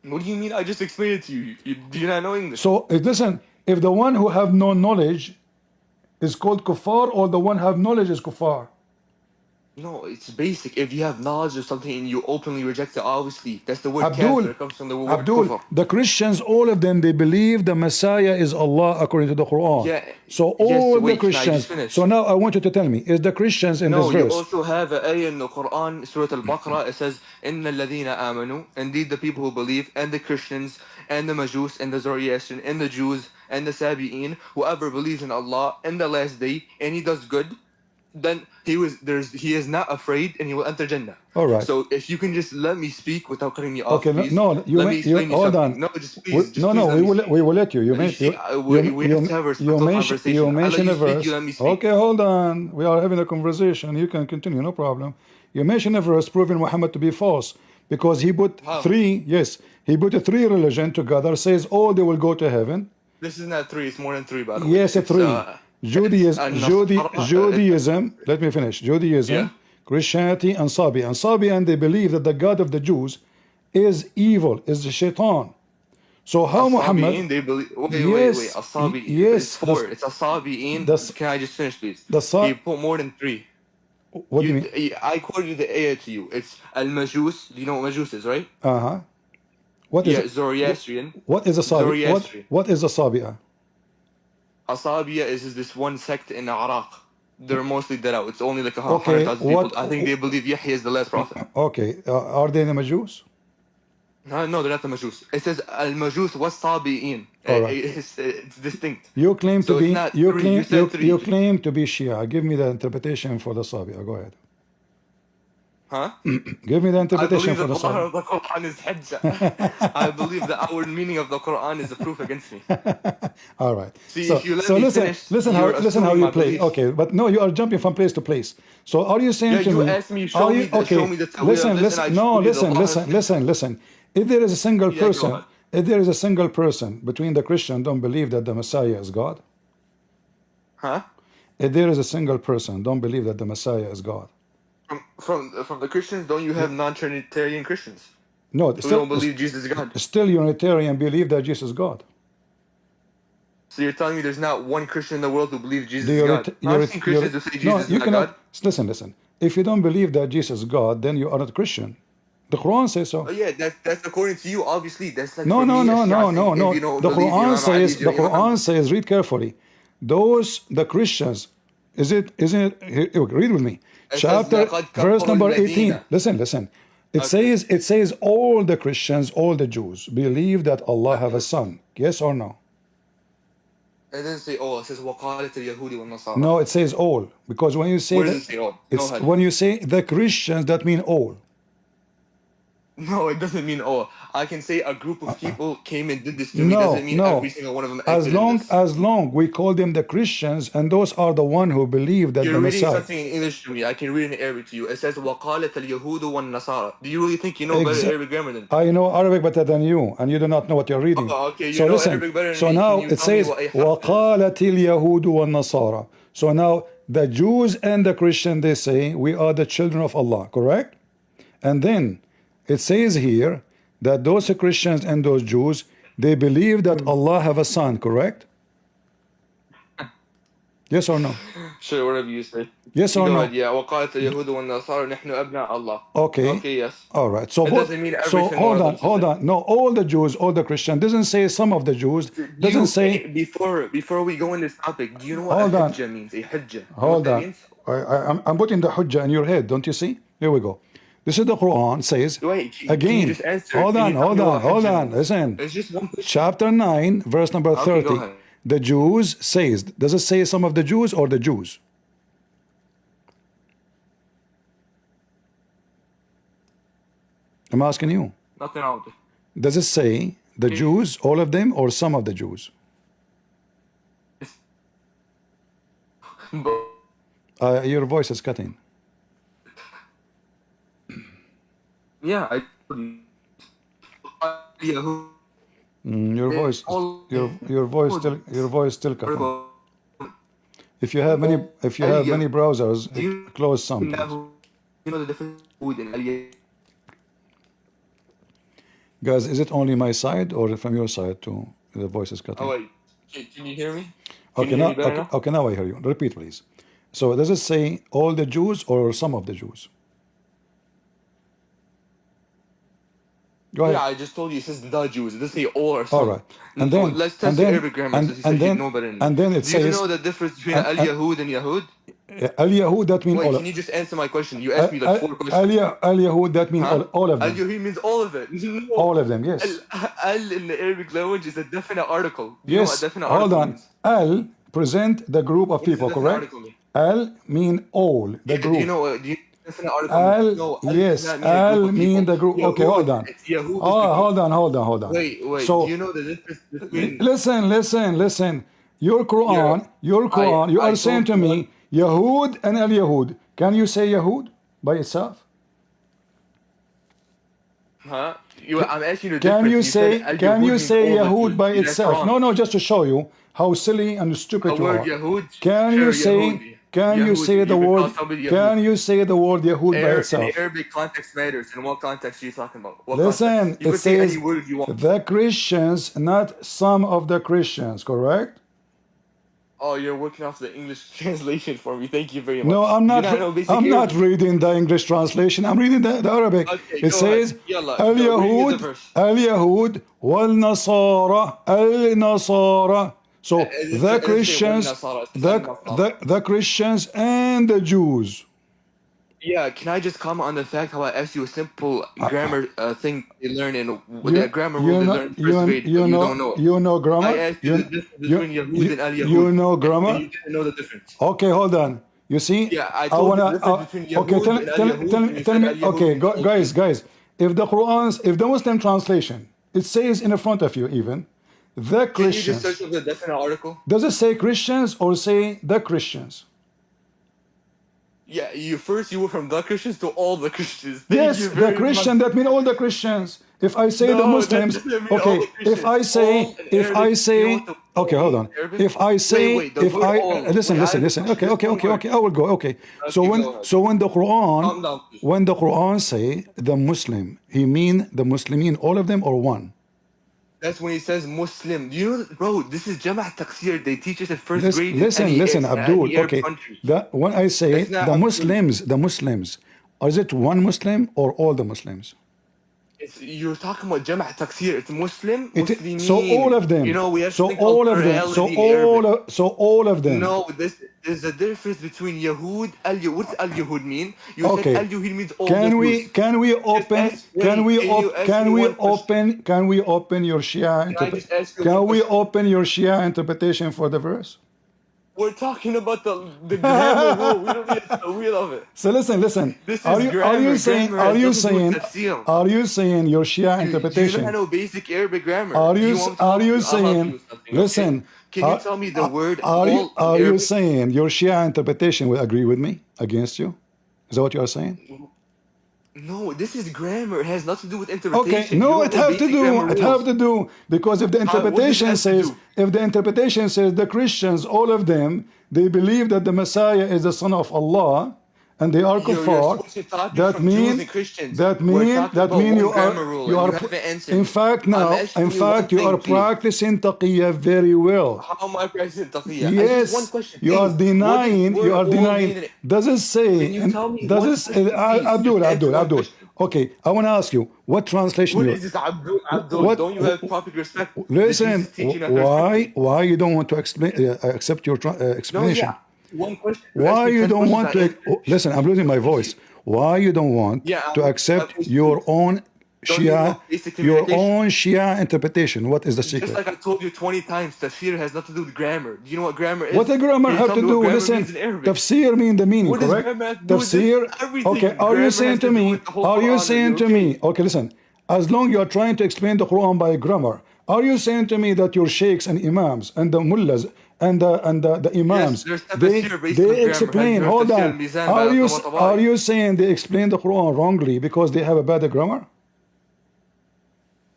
What do you mean? I just explained it to you. Do you not know English? So, listen, if the one who have no knowledge is called kuffar, or the one who have knowledge is kuffar? No, it's basic. If you have knowledge of something and you openly reject it, obviously, that's the word kafir. It comes from the word kufr. The Christians, all of them, they believe the Messiah is Allah according to the Quran. Yeah. So Yes, all the wait, can I just Christians. finish? So now I want you to tell me, is the Christians in this No, you verse? also have an ayah in the Quran, Surah Al-Baqarah. It says, إِنَّ الَّذِينَ آمَنُوا, indeed the people who believe, and the Christians, and the Majus, and the Zoroastrian, and the Jews, and the Sabi'in, whoever believes in Allah and the last day, and he does good, then he is not afraid, and he will enter Jannah. All right. So if you can just let me speak without cutting me off, Okay. please. No, Let me explain you hold something. on. No, just please, No, let me speak. we will let you. You see, we have to have a respectful conversation. You I let mention you a speak, verse. you let me speak. Okay, hold on. We are having a conversation. You can continue, no problem. You mention a verse proving Muhammad to be false because he put How? three. Yes, he put three religion together. Says all they will go to heaven. This is not three, it's more than three, by the way. Yes, three. Judaism. Let me finish. Judaism, Yeah. Christianity, and Sabi. And they believe that the God of the Jews is evil, is the shaitan. So how Muhammad? They believe. Wait. Asabi'in. Yes. It's four. It's Asabi'in. Can I just finish, please? He put more than three. What do you mean? I quoted you the ayah to you. It's Al-Majus. Do you know what Majus is, right? What is it? Zoroastrian. What is a Sabi? What is a Sabi'a? Asabiya is this one sect in Iraq. They're mostly dead out. It's only like 100,000 people. I think they believe Yahya is the last prophet. Okay. Are they the Majus? No, they're not the Majus. It says Al-Majus was Sabi'in. Right. It's distinct. You claim so to be you claim to be Shia. Give me the interpretation for the Sabi'a. Go ahead. Huh? Give me the interpretation I for the believe Sabi'a. the Quran is hujjah. I believe the outward meaning of the Quran is a proof against me. All right. See, if you let me finish, listen how you play. Okay, but no, you are jumping from place to place. So are you saying to me? You asked me, show me the listen. Listen. If there is a single person between the Christian don't believe that the Messiah is God. Huh? If there is a single person don't believe that the Messiah is God. From the Christians, don't you have non-Trinitarian Christians? No, who don't believe Jesus is God. Still Unitarian believe that Jesus is God. So you're telling me there's not one Christian in the world who believes Jesus is God? I've seen Christians who say Jesus is not God. Listen. If you don't believe that Jesus is God, then you are not Christian. The Quran says so. Oh yeah, that's according to you. Obviously, that's like no. The Quran says, read carefully. The Christians, isn't it? Read with me. Chapter, verse number 18. Listen. It says all the Christians, all the Jews believe that Allah have a son. Yes or no? It doesn't say all. It says وَقَالَتِ الْيَهُودِ وَالنَّصَارَى. No, it says all. Because when you say where does it say all? When you say the Christians, that mean all. No, it doesn't mean all. I can say a group of people came and did this to me. Doesn't mean every single one of them. As long we call them the Christians, and those are the one who believe that You're the reading Messiah. something in English to me. I can read in Arabic to you. It says وَقَالَتَ الْيَهُودُ وَالنَّصَارَى. Do you really think you know better Arabic grammar than? I know Arabic better than you, and you do not know what you're reading. Oh, okay, you know Arabic better than me. So now it says وَقَالَتِ الْيَهُودُ وَالنَّصَارَى. So now the Jews and the Christians, they say we are the children of Allah, correct? And then it says here that those Christians and those Jews, they believe that Allah have a son, correct? Yes or no? Sure, whatever you say. Yes or Go no? ahead, yeah. وقالت اليهود والنصارى نحن أبناء الله. Okay. Okay, yes. All right. So, That doesn't mean so everything one of them hold says on. No, all the Jews, all the Christians. Doesn't say some of the Jews. Doesn't say. Before we go in this topic, do you know what Hold a on. hujjah means? A hujjah. You know what Hold that on. means? I'm putting the hujjah in your head. Don't you see? Here we go. This is the Quran says. Wait, can Again. you just answer? Hold Can on. you tell Hold me what on. Hold hujjah on. means? Listen. It's just one question. Chapter 9, verse number 30. Okay, go ahead. The Jews says. Does it say some of the Jews or the Jews? I'm asking you. Nothing wrong with it. Does it say the Jews, all of them, or some of the Jews? Your voice is cutting. Yeah, I told you. Your voice still cutting. If you have many browsers, close some. Please. You know the difference between Guys, is it only my side or from your side too? The voice is cutting. Oh wait, can you hear me? Okay, now I hear you. Repeat, please. So does it say all the Jews or some of the Jews? Go ahead. Yeah, I just told you it says the Jews. It doesn't say all or some. All right. And then let's test the Arabic grammar. and then it Do you says know the difference between Al-Yahud and Yahud? Al-Yahud, that means Wait, all. can you just answer my question? You asked me like 4 questions. Al-Yahud, that means all of them. Al-Yahud means all of it. No. All of them, yes. Al in the Arabic language is a definite article. You know what Yes. a definite Hold article on. means? Al present the group of people, What's a correct? definite article mean? Al mean all, the Do group. you know definite article Al, means? No, Al yes, does not mean a group Al of mean people. the group. Okay, Yahud, hold on. it's Yahud is Oh, the group. hold on. Wait. So, Do you know the difference between? Listen. Your Quran, you are saying to me, Yahud and Al Yahud. Can you say Yahud by itself? Huh? I'm asking you the Can difference. you say said can you means say all the Yahud Jews. by That's itself? wrong. No, just to show you how silly and stupid The you word are. Yahud. Can sure, you say Yahudi. can you Yahudi. say the You can word call somebody can Yahudi. you say the word Yahud by itself? In Arabic context matters. In what context are you talking about? What Listen, context? You it can say says any word you want. the Christians, not some of the Christians, correct? Oh, you're working off the English translation for me. Thank you very much. No, I'm Do you not. know basic I'm not Arabic? reading the English translation. I'm reading the Arabic. Okay, It go says ahead. Yalla, Al go, read the Yahud, verse. Al Yahud, wal Nasara, Al Nasara. So the Christians, the Christians and the Jews. Yeah, can I just comment on the fact how I asked you a simple grammar thing they learn in You, the grammar rule they learn in first grade, but you don't know it. you know grammar. I asked you the difference between Yahud and Al-Yahud. You know and grammar. you didn't know the difference. Okay, hold on. You see, Yeah, I told you the difference between Yahud okay, and Al-Yahud, and you tell said me. Al-Yahud Okay, means all guys, people. if the Muslim translation, it says in front of you even, the Can you just search Christians. up the definite article? Does it say Christians or say the Christians? Yeah, you were from the Christians to all the Christians. Thank Yes, you the very Christian, much. that mean all the Christians. If I say the No, that Muslims, doesn't mean all okay, the Christians. if I say, All in Arabic, you know what the okay, hold on. in Arabic? If I say, Wait, the word all. listen, Wait, I have a listen. question. Okay, Just one word. I will go. Okay. So Okay, go ahead. when the Calm down, please. when the Quran say the Muslim, he mean the Muslimin, all of them or one? That's when he says Muslim. Do you know, bro, this is Jama' Taqsir. They teach us in first grade in Listen, Abdul. any Arab Okay, country. when I say It's not the Muslim. Muslims, is it one Muslim or all the Muslims? You're talking about Jama' Taqsir. It's Muslim, Muslimin. So all of them. You know, we have So something called all of them. plurality in Arabic. So all of them. No, there's a difference between Yahud, Al-Yahud. What's Al-Yahud mean? You Okay. said Al-Yahud means all Can the we Jews. can we open ask- wait, can you ask me one question? can we open your Shia Can I just ask you can one we question? open your Shia interpretation for the verse? We're talking about the grammar rule. We don't need the wheel of it. So listen. This is Are you grammar. saying Grammar has nothing to do with tafsir. are you saying your Shia Do you interpretation? not know basic Arabic grammar? Are Do you want me to are help you I'll help you saying with something, okay? listen? Can you tell me the word Are you all in Arabic? saying your Shia interpretation will agree with me against you? Is that what you are saying? No, this is grammar. It has nothing to do with Okay, interpretation. no, You don't it know have to basic do. grammar It have rules. to do because if the What does it interpretation have to says, do? if the interpretation says the Christians, all of them, they believe that the Messiah is the Son of Allah, and they are You're kuffar, switching topics that from Jews mean and Christians. that We're mean talking that about mean one you grammar rule, you and are you haven't answered in me. fact I'm now asking in you one fact you are thing, please. practicing taqiyya very well. How am I practicing taqiyya? I just one Yes, question, you are please. What does the denying. You word are all denying. mean in it? Does it say? Can you And tell me does one it? question, please? Just answer one Abdul. question. Okay, I want to ask you what translation What you. is this, Abdul? Abdul, What? don't you have proper respect? Did Jesus Listen. teach you not to respect me? Why you don't want to explain? Accept your No, explanation. yeah. One question. You asked Why me you 10 don't questions, want I to answered. listen? I'm losing my voice. Why you don't want Yeah, to I accept wish your you. own Don't you know Shia, basic your communication? own Shia interpretation? What is the Just secret? like I told you 20 times, tafsir has nothing to do with grammar. Do you know what grammar What is? the grammar Can you have tell to me what do? grammar Listen, means in Arabic? tafsir mean the meaning, What does correct? grammar have to do with this? Tafsir. Okay, Everything. are you Grammar saying has to to do me? with the whole Are you Quran. Are saying you to okay? me? Okay, listen. As long you are trying to explain the Quran by grammar, are you saying to me that your sheikhs and imams and the mullahs and the Yes, imams there's tafsir based on they grammar. Have you explain? heard Hold tafsir on. al-Mizan by Are al-Tabatabai? you saying they explain the Quran wrongly because they have a bad grammar?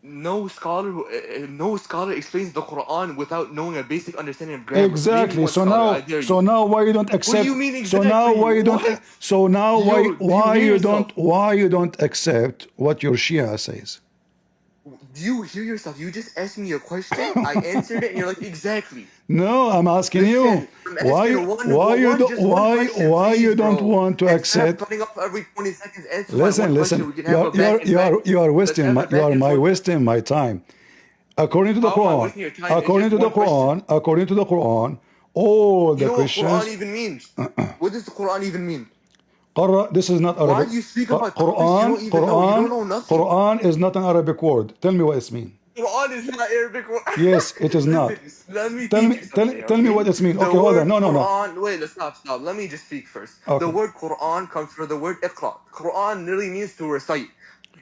No scholar explains the Quran without knowing a basic understanding of grammar. Name me Exactly. one scholar, I dare you. So now why you don't What do accept? you mean So now exactly? why you don't? What? So now Yo, do you hear yourself? why you don't accept what your Shia says? Do you hear yourself? You just asked me a question, I answered it, and you're like, exactly. No, I'm asking you. Listen, I'm asking just one question, Why please, you don't bro. want to Instead of accept? cutting off every 20 seconds, answer my one Listen. question. We can have a back and back. You are Let's wasting have a you back are and my forth. wasting my time. According to the How am I Quran, wasting your time in just one question? all You the know what Quran Christians. even means? What does the Quran even mean? This is not Why Arabic. do you speak about topics you don't even know? You don't know nothing. Quran is not an Arabic word. Tell me what it means. Quran is not Arabic. Yes, it is not. Listen, let me teach you something, Tell me okay? what it means. The Okay, hold on. word No. Quran, wait, let's stop. Let me just speak first. The Okay. word Quran comes from the word Iqra. Quran literally means to recite.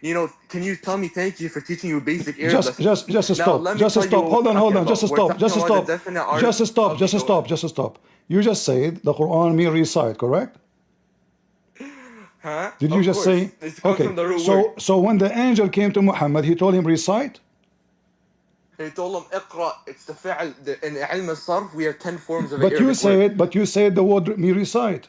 You know, can you tell me thank you for teaching you basic Arab lessons? Just Now, stop. let me tell you what Hold we're talking on. about. We're talking about the definite art. Okay, go ahead. Just stop. You just said the Quran mean recite, correct? Huh? Did you Of just course. say? It comes Okay. from the root word. So when the angel came to Muhammad, he told him recite. He told him, Iqra, it's the fi'al. In ilm al-sarf, we have 10 forms of an Arabic word. But you said the word me recite.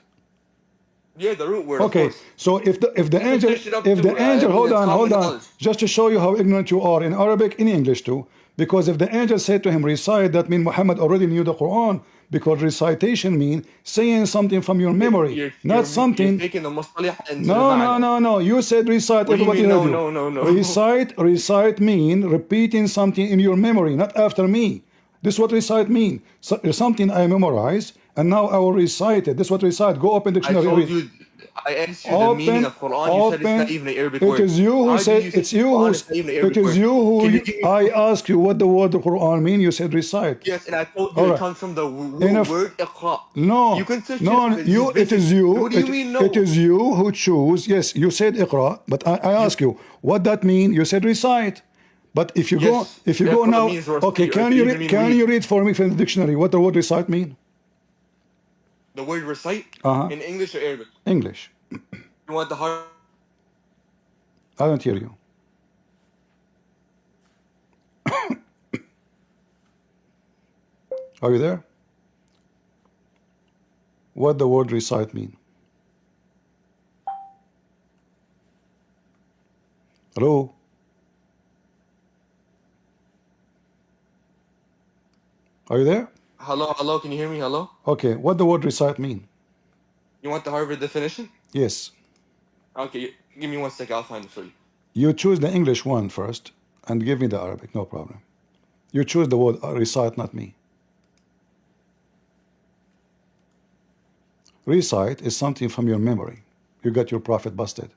Yeah, the root word, of Okay, course. so if the You can angel search it up too. I mean, it's hold common on, knowledge. just to show you how ignorant you are in Arabic, in English too, because if the angel said to him recite, that means Muhammad already knew the Quran, because recitation means saying something from your memory, not You're something. taking the mustalah into the ma'na. No. You said recite. What do you Everybody mean? heard No, you. no, no, no. Recite mean repeating something in your memory, not after me. This is what recite mean. So, something I memorize, and now I will recite it. This is what recite. Go open I dictionary, told read. you, I asked you the meaning of Quran. You said it's not even an Arabic It word. is you who How do said you say Quran is not even an it Arabic is word? you Can who you give me I proof? asked you what the word the Quran mean. You said recite. Yes, and I told you All it right. comes from the root Enough. word Iqra. You No, can search it up. It's you. just basic. What do you mean It no? is you who choose. Yes, you said Iqra, but I You ask you what that mean. You said recite. But Yes, if you go Iqra now, means okay, recite, or it could even mean can read. you read for me from the dictionary what the word recite mean? The word recite Uh huh. in English or Arabic. English. You want the hard? I don't hear you. Are you there? What the word recite mean? Hello? Are you there? Hello. Can you hear me? Hello. Okay, what the word recite mean? You want the Harvard definition? Yes. Okay, give me 1 second. I'll find it for you. You choose the English one first and give me the Arabic, no problem. You choose the word recite, not me. Recite is something from your memory. You got your prophet busted.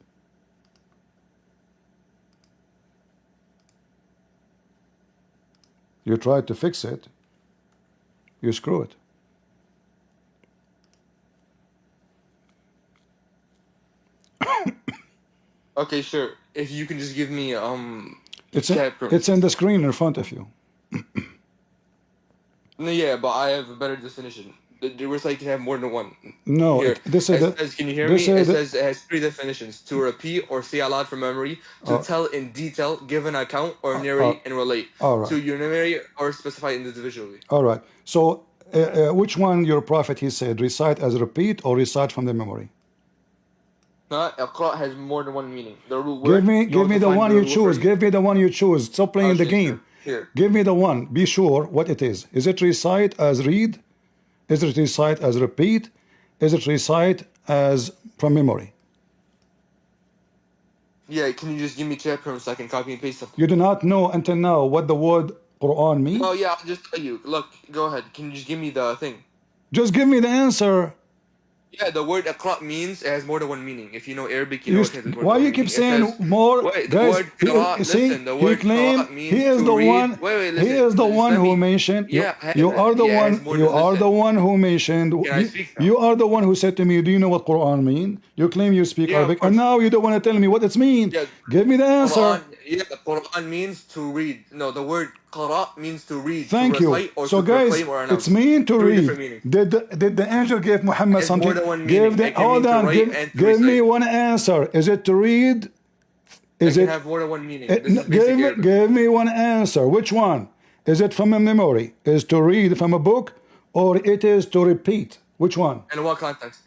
You try to fix it, you screw it. Okay, sure. If you can just give me It's chat it's in permissions. the screen in front of you. No, yeah, but I have a better definition. The recite can have more than one. No, Here, this is it the says, can you hear me? this It is the, says it has 3 definitions: to repeat or say aloud from memory, to tell in detail, give an account, or narrate and relate. all To right. enumerate or specify individually. All right. So which one your prophet he said recite as repeat or recite from the memory? اقرأ has more than one meaning. The root Give word. me the one you choose. Give me the one you choose. Stop playing the game. Here. Give me the one. Be sure what it is. Is it recite as read? Is it recite as repeat? Is it recite as from memory? Yeah, can you just give me chapter so I can copy and paste them? You do not know until now what the word Quran means? Oh yeah, I'll just tell you. Look, go ahead. Can you just give me the thing? Just give me the answer. Yeah, the word iqra means it has more than one meaning. If you know Arabic, you know it has more than Why one you meaning. keep saying It says, more? wait, the Guys, word qira, listen, the word qira means he is to the read. one. Wait, He listen. is the Just one let who me. mentioned. Yeah, You are the yeah, it has one. more You than, are the listen. one who mentioned. Can I speak now? You are the one who said to me, "Do you know what Quran mean?" You claim you speak Yeah, of Arabic, and course. now you don't want to tell me what it's mean. Yeah, Give me the answer. Quran means to read. No, the word qara means to read, to Thank you. recite, or So to guys, proclaim or it's announce. mean to 3 read. different meanings. Did the angel give Muhammad It has more something? than one Give meaning. the It can hold mean to on. write and to Give me recite. one answer. Is it to read? It Is can it? have more than one meaning. This is basic Give Arabic. give me one answer. Which one? Is it from a memory? Is to read from a book, or it is to repeat? Which one? In what context?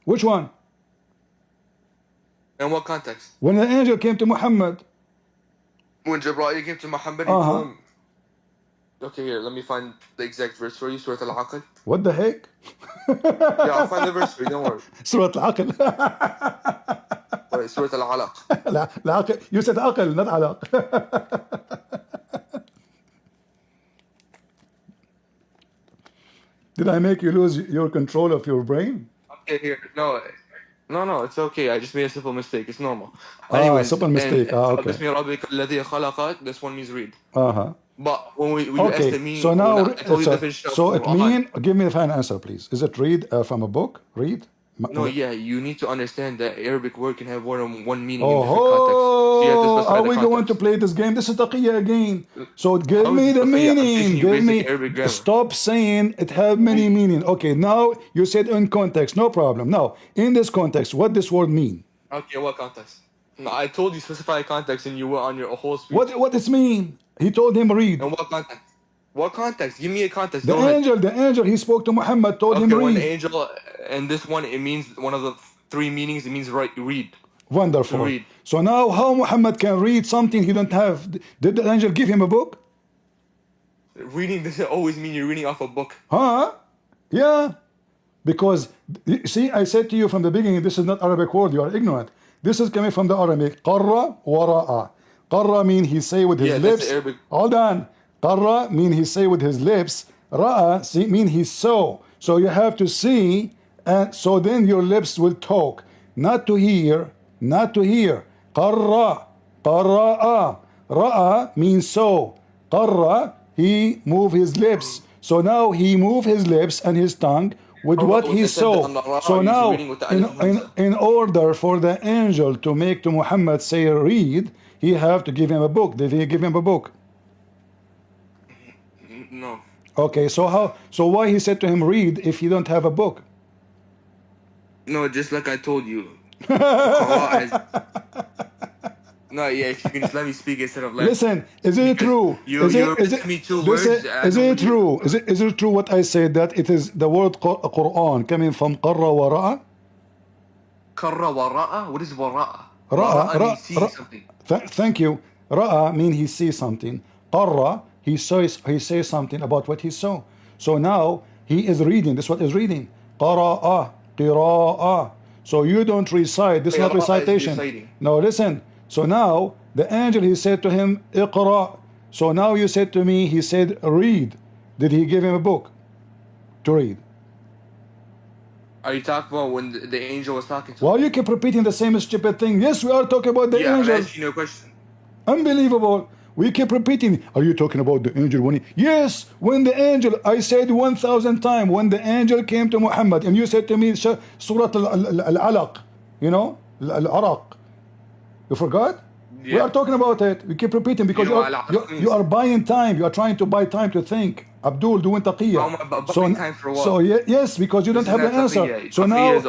Which one? In what context? When the angel came to Muhammad. When Jibreel came to Muhammad, he told him. Okay, here, let me find the exact verse for you. Surah Al-Aql. What the heck? Yeah, I'll find the verse for you. Don't worry. Surah Al-Aql. Wait, Surah Al-Alaq. العقل. You said aql, not alaq. Did I make you lose your control of your brain? Okay, here. No, it's okay. I just made a simple mistake. It's normal. Anyways, simple mistake. Okay. بسم ربك الذي خلق. This one means read. Uh-huh. But when you asked Okay, me, so now, I told you the definition of so it Quran. mean, give me the final answer, please. Is it read from a book? Read? No, yeah, you need to understand that Arabic word can have more than one meaning in different contexts. So you have to specify Are the we context. going to play this game? This is taqiyya again. So give How is me this the taqiyya? I'm meaning. teaching you Give basic me. Arabic grammar. Stop saying it have many meaning. Okay, now you said in context, no problem. Now, in this context, what this word mean? Okay, what context? No, I told you specify context, and you were on your whole speech. What does mean? He told him read. And what context? What context? Give me a context. The Go ahead. angel, he spoke to Muhammad, told him Okay, when read. angel, and this one, it means one of the 3 meanings. It means read. Wonderful. To read. So now how Muhammad can read something he don't have? Did the angel give him a book? Reading doesn't always mean you're reading off a book. Huh? Yeah. Because, see, I said to you from the beginning, this is not Arabic word, you are ignorant. This is coming from the Arabic. Qarra wa ra'a. Qarra mean he say with his lips. That's Arabic. Hold on. Qarra mean he say with his lips. Ra'a mean he saw. So you have to see, and so then your lips will talk. Not to hear, not to hear. Qarra, qarra'a. Ra'a means so. Qarra, he move his lips. So now he move his lips and his tongue with what he saw. So now, in order for the angel to make to Muhammad say read, he have to give him a book. Did he give him a book? No. Okay, so how? So why he said to him read if you don't have a book? No, just like I told you. No, yeah, if you can just let me speak instead of like. Listen, is it true? Is it me 2 words? Is it true? Is it true what I said that it is the word Quran coming from qarra wa ra'a? Qarra wa ra'a? What is wara'a? Ra'a means see something. Thank you. Ra'a mean he sees something. Qarra he says something about what he saw. So now he is reading. This is what is reading. Qara'a, qira'a. So you don't recite. This is not recitation. No, listen. So now the angel he said to him iqra. So now you said to me he said read. Did he give him a book to read? Are you talking about when the angel was talking to him? Why you keep repeating the same stupid thing? Yes, we are talking about the angel. I'm asking you a question. Unbelievable. We keep repeating. Are you talking about the angel when yes, when the angel, I said 1,000 times, when the angel came to Muhammad and you said to me Surah Al-Alaq, you know, Al-Araq. You forgot? Yeah. We are talking about it. We keep repeating because you are buying time. You are trying to buy time to think. Abdul, doing taqiyya. So, time for what? So yes, because you don't have the answer. So now,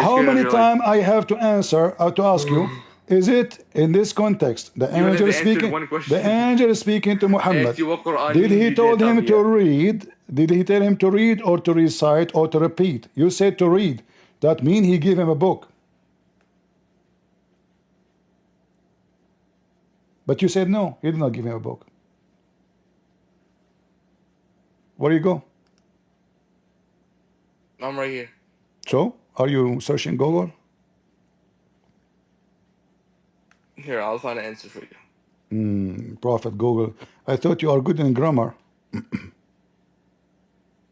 how many times I have to answer or to ask you? Is it in this context? The angel is speaking. The angel is speaking to Muhammad. Did he told him to read? Did he tell him to read or to recite or to repeat? You said to read. That means he gave him a book. But you said no, you did not give him a book. Where do you go? I'm right here. So, are you searching Google? Here, I'll find an answer for you. Prophet Google. I thought you are good in grammar.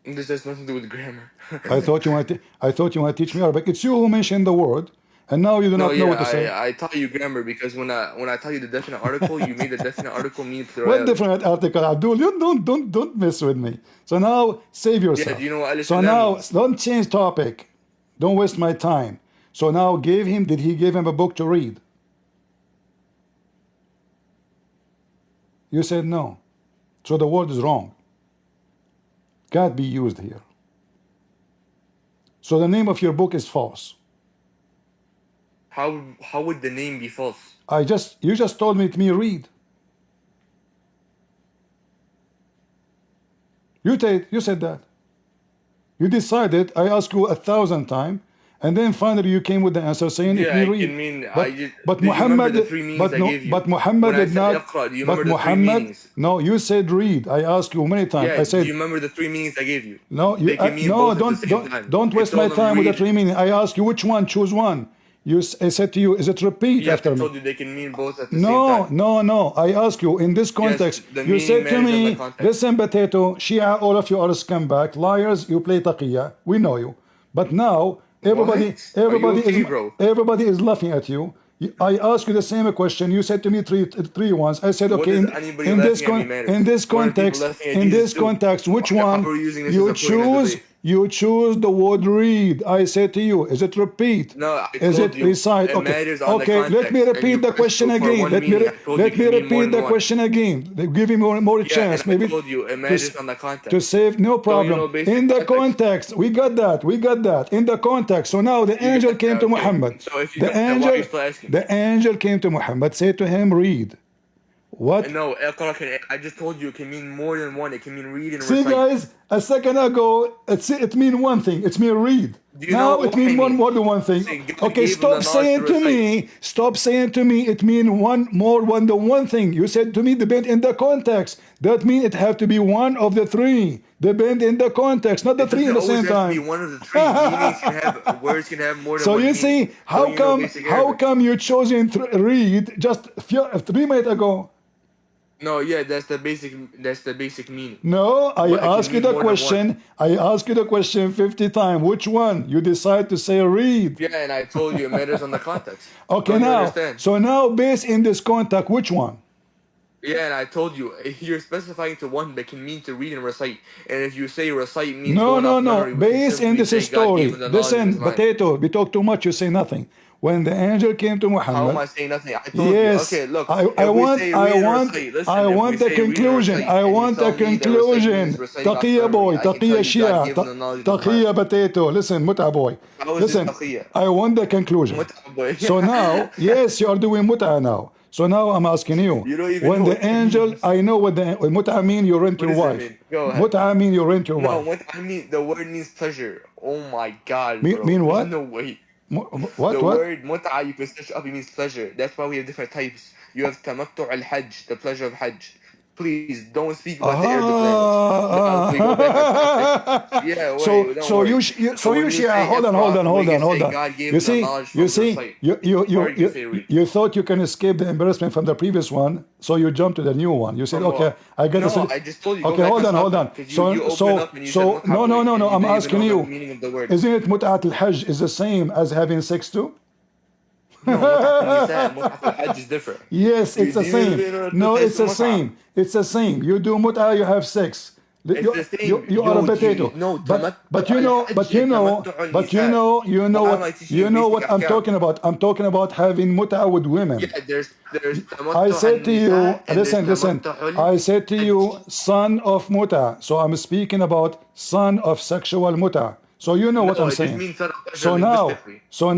This has nothing to do with grammar. I thought you want to teach me Arabic. It's you who mentioned the word, and now you do No, not know what to yeah, say. I taught you grammar because when I taught you the definite article, you made the definite article mean What plurality. different article, Abdul? You don't mess with me. So now save yourself. Yeah, do you know what Alif So Lam now means? don't change topic. Don't waste my time. So now did he give him a book to read? You said no. So the word is wrong. Can't be used here. So the name of your book is false. How would the name be false? You just told me read. You said that. You decided. I asked you 1,000 times, and then finally you came with the answer saying Yeah, it it read. can mean But do you remember Muhammad, the three meanings I gave you? but Muhammad When I did said not. Iqra, do you But remember the three Muhammad, meanings? no, you said read. I asked you many times. Yeah, I said do you remember the three meanings I gave you? no. They can mean No. both at the same time. Don't You waste my told them time with read. the three meaning. I asked you which one. Choose one. I said to you, is it repeat Yeah, after I me? told you they can mean both at the same time. No. I ask you in this context. the You meaning said to matters in the me, context. listen, potato, Shia, all of you are scumbag, liars. You play taqiyya. We know you. But now everybody What? Are you okay, bro? everybody is laughing at you. I asked you the same question. You said to me three once. I said, What okay, does anybody in this laughing at me matters? in this What are people context, laughing at in Jesus this too? context, which How one are we using this you as a point of choose? debate? You choose the word read. I said to you, is it repeat? No, I Is told it you recite? it Okay, matters on the okay. Let me context. And repeat you the pressed question for again. one meaning. I told you Let it me can mean more repeat than the one. question again. Give me more Yeah, chance, and I maybe. told you it matters on the context. To save, no Don't you problem. know basic In the context? context, we got that. In the context. So now the You angel got came that, to okay. Muhammad. So if you The got that, why are you angel, still asking? the angel came to Muhammad, said to him, read. What? No, Iqra I just told you it can mean more than one. It can mean read and See, recite. guys, a second ago, it mean one thing. It mean read. Do you know Now what it mean I mean? more than one thing. See, God Okay, gave him the stop knowledge saying to to recite. me. Stop saying to me. It mean one than one thing. You said to me, depend in the context. That mean it have to be one of the three. Depend in the context, not the It three doesn't at the always same have to be time. one of the three. Meanings can have words can have more than So one you meaning. see, how Don't you know basic how Arabic? come you chosen read just 3 minutes ago? No, yeah, that's the basic meaning. No, I But it can ask you mean the more than one. question. I ask you the question 50 times. Which one? You decide to say read. Yeah, and I told you it matters on the context. Okay, Don't you now. understand? So now, based in this context, which one? Yeah, and I told you you're specifying to one that can mean to read and recite. And if you say recite means No, going no, off no. memory, we can Based in simply this say God gave story. him the knowledge of his Listen, mind. potato, we talk too much, you say nothing. When the angel came to How am I Muhammad, saying nothing? I told you. yes, Okay, look. I If we want, say I read and want, recite, listen. I If we want the say read and conclusion. recite, I and you want the tell me that recite means conclusion. reciting off Taqiyya memory, boy, I can tell taqiyya you God Shia, gave him the knowledge of his mind. taqiyya potato. Listen, muta boy. How is it Listen, taqiyya? I want the conclusion. Mut'a boy. So now, yes, you are doing muta now. So now I'm asking you, You don't even when know the what that angel, means. I know what the muta mean, you rent What your does it wife. mean? Go ahead. Muta mean you rent your No, wife. what I mean, the word means pleasure. Oh my God, bro. Mean There's what? no way. What? The What? word mut'a you can search up, it means pleasure. That's why we have different types. You have tamattu' al-hajj, the pleasure of hajj. Please don't speak about the Arabic language. Now, if we go back on topic, yeah, wait, don't worry. So when you say hold on, Iqra, we can hold say on. God gave You him the see, knowledge from the recite. Or you can say read. you thought you can escape the embarrassment from the previous one, so you jumped to the new one. You said, From okay, what? I get No, the. I just told you. Go Okay, back hold on on. topic, 'cause you opened up and you said mut'a No, boy, and I'm you didn't asking even know you. the meaning of the word. Isn't it mut'at al-hajj is the same as having sex too? No, mut'at al-nisa, mut'at al-hajj is different. Yes, it's the same. No, it's the mut'a. same. It's the same. You do mut'a, you have sex. It's the same. You are a potato. No, But you know you know what I'm talking about. I'm talking about having mut'a with women. Yeah, there's I said to you, listen. tamattu' I said to you, al-hajj. son of mut'a. So I'm speaking about son of sexual mut'a. So you know what No, I'm it just saying. means son of pleasure So now, linguistically. so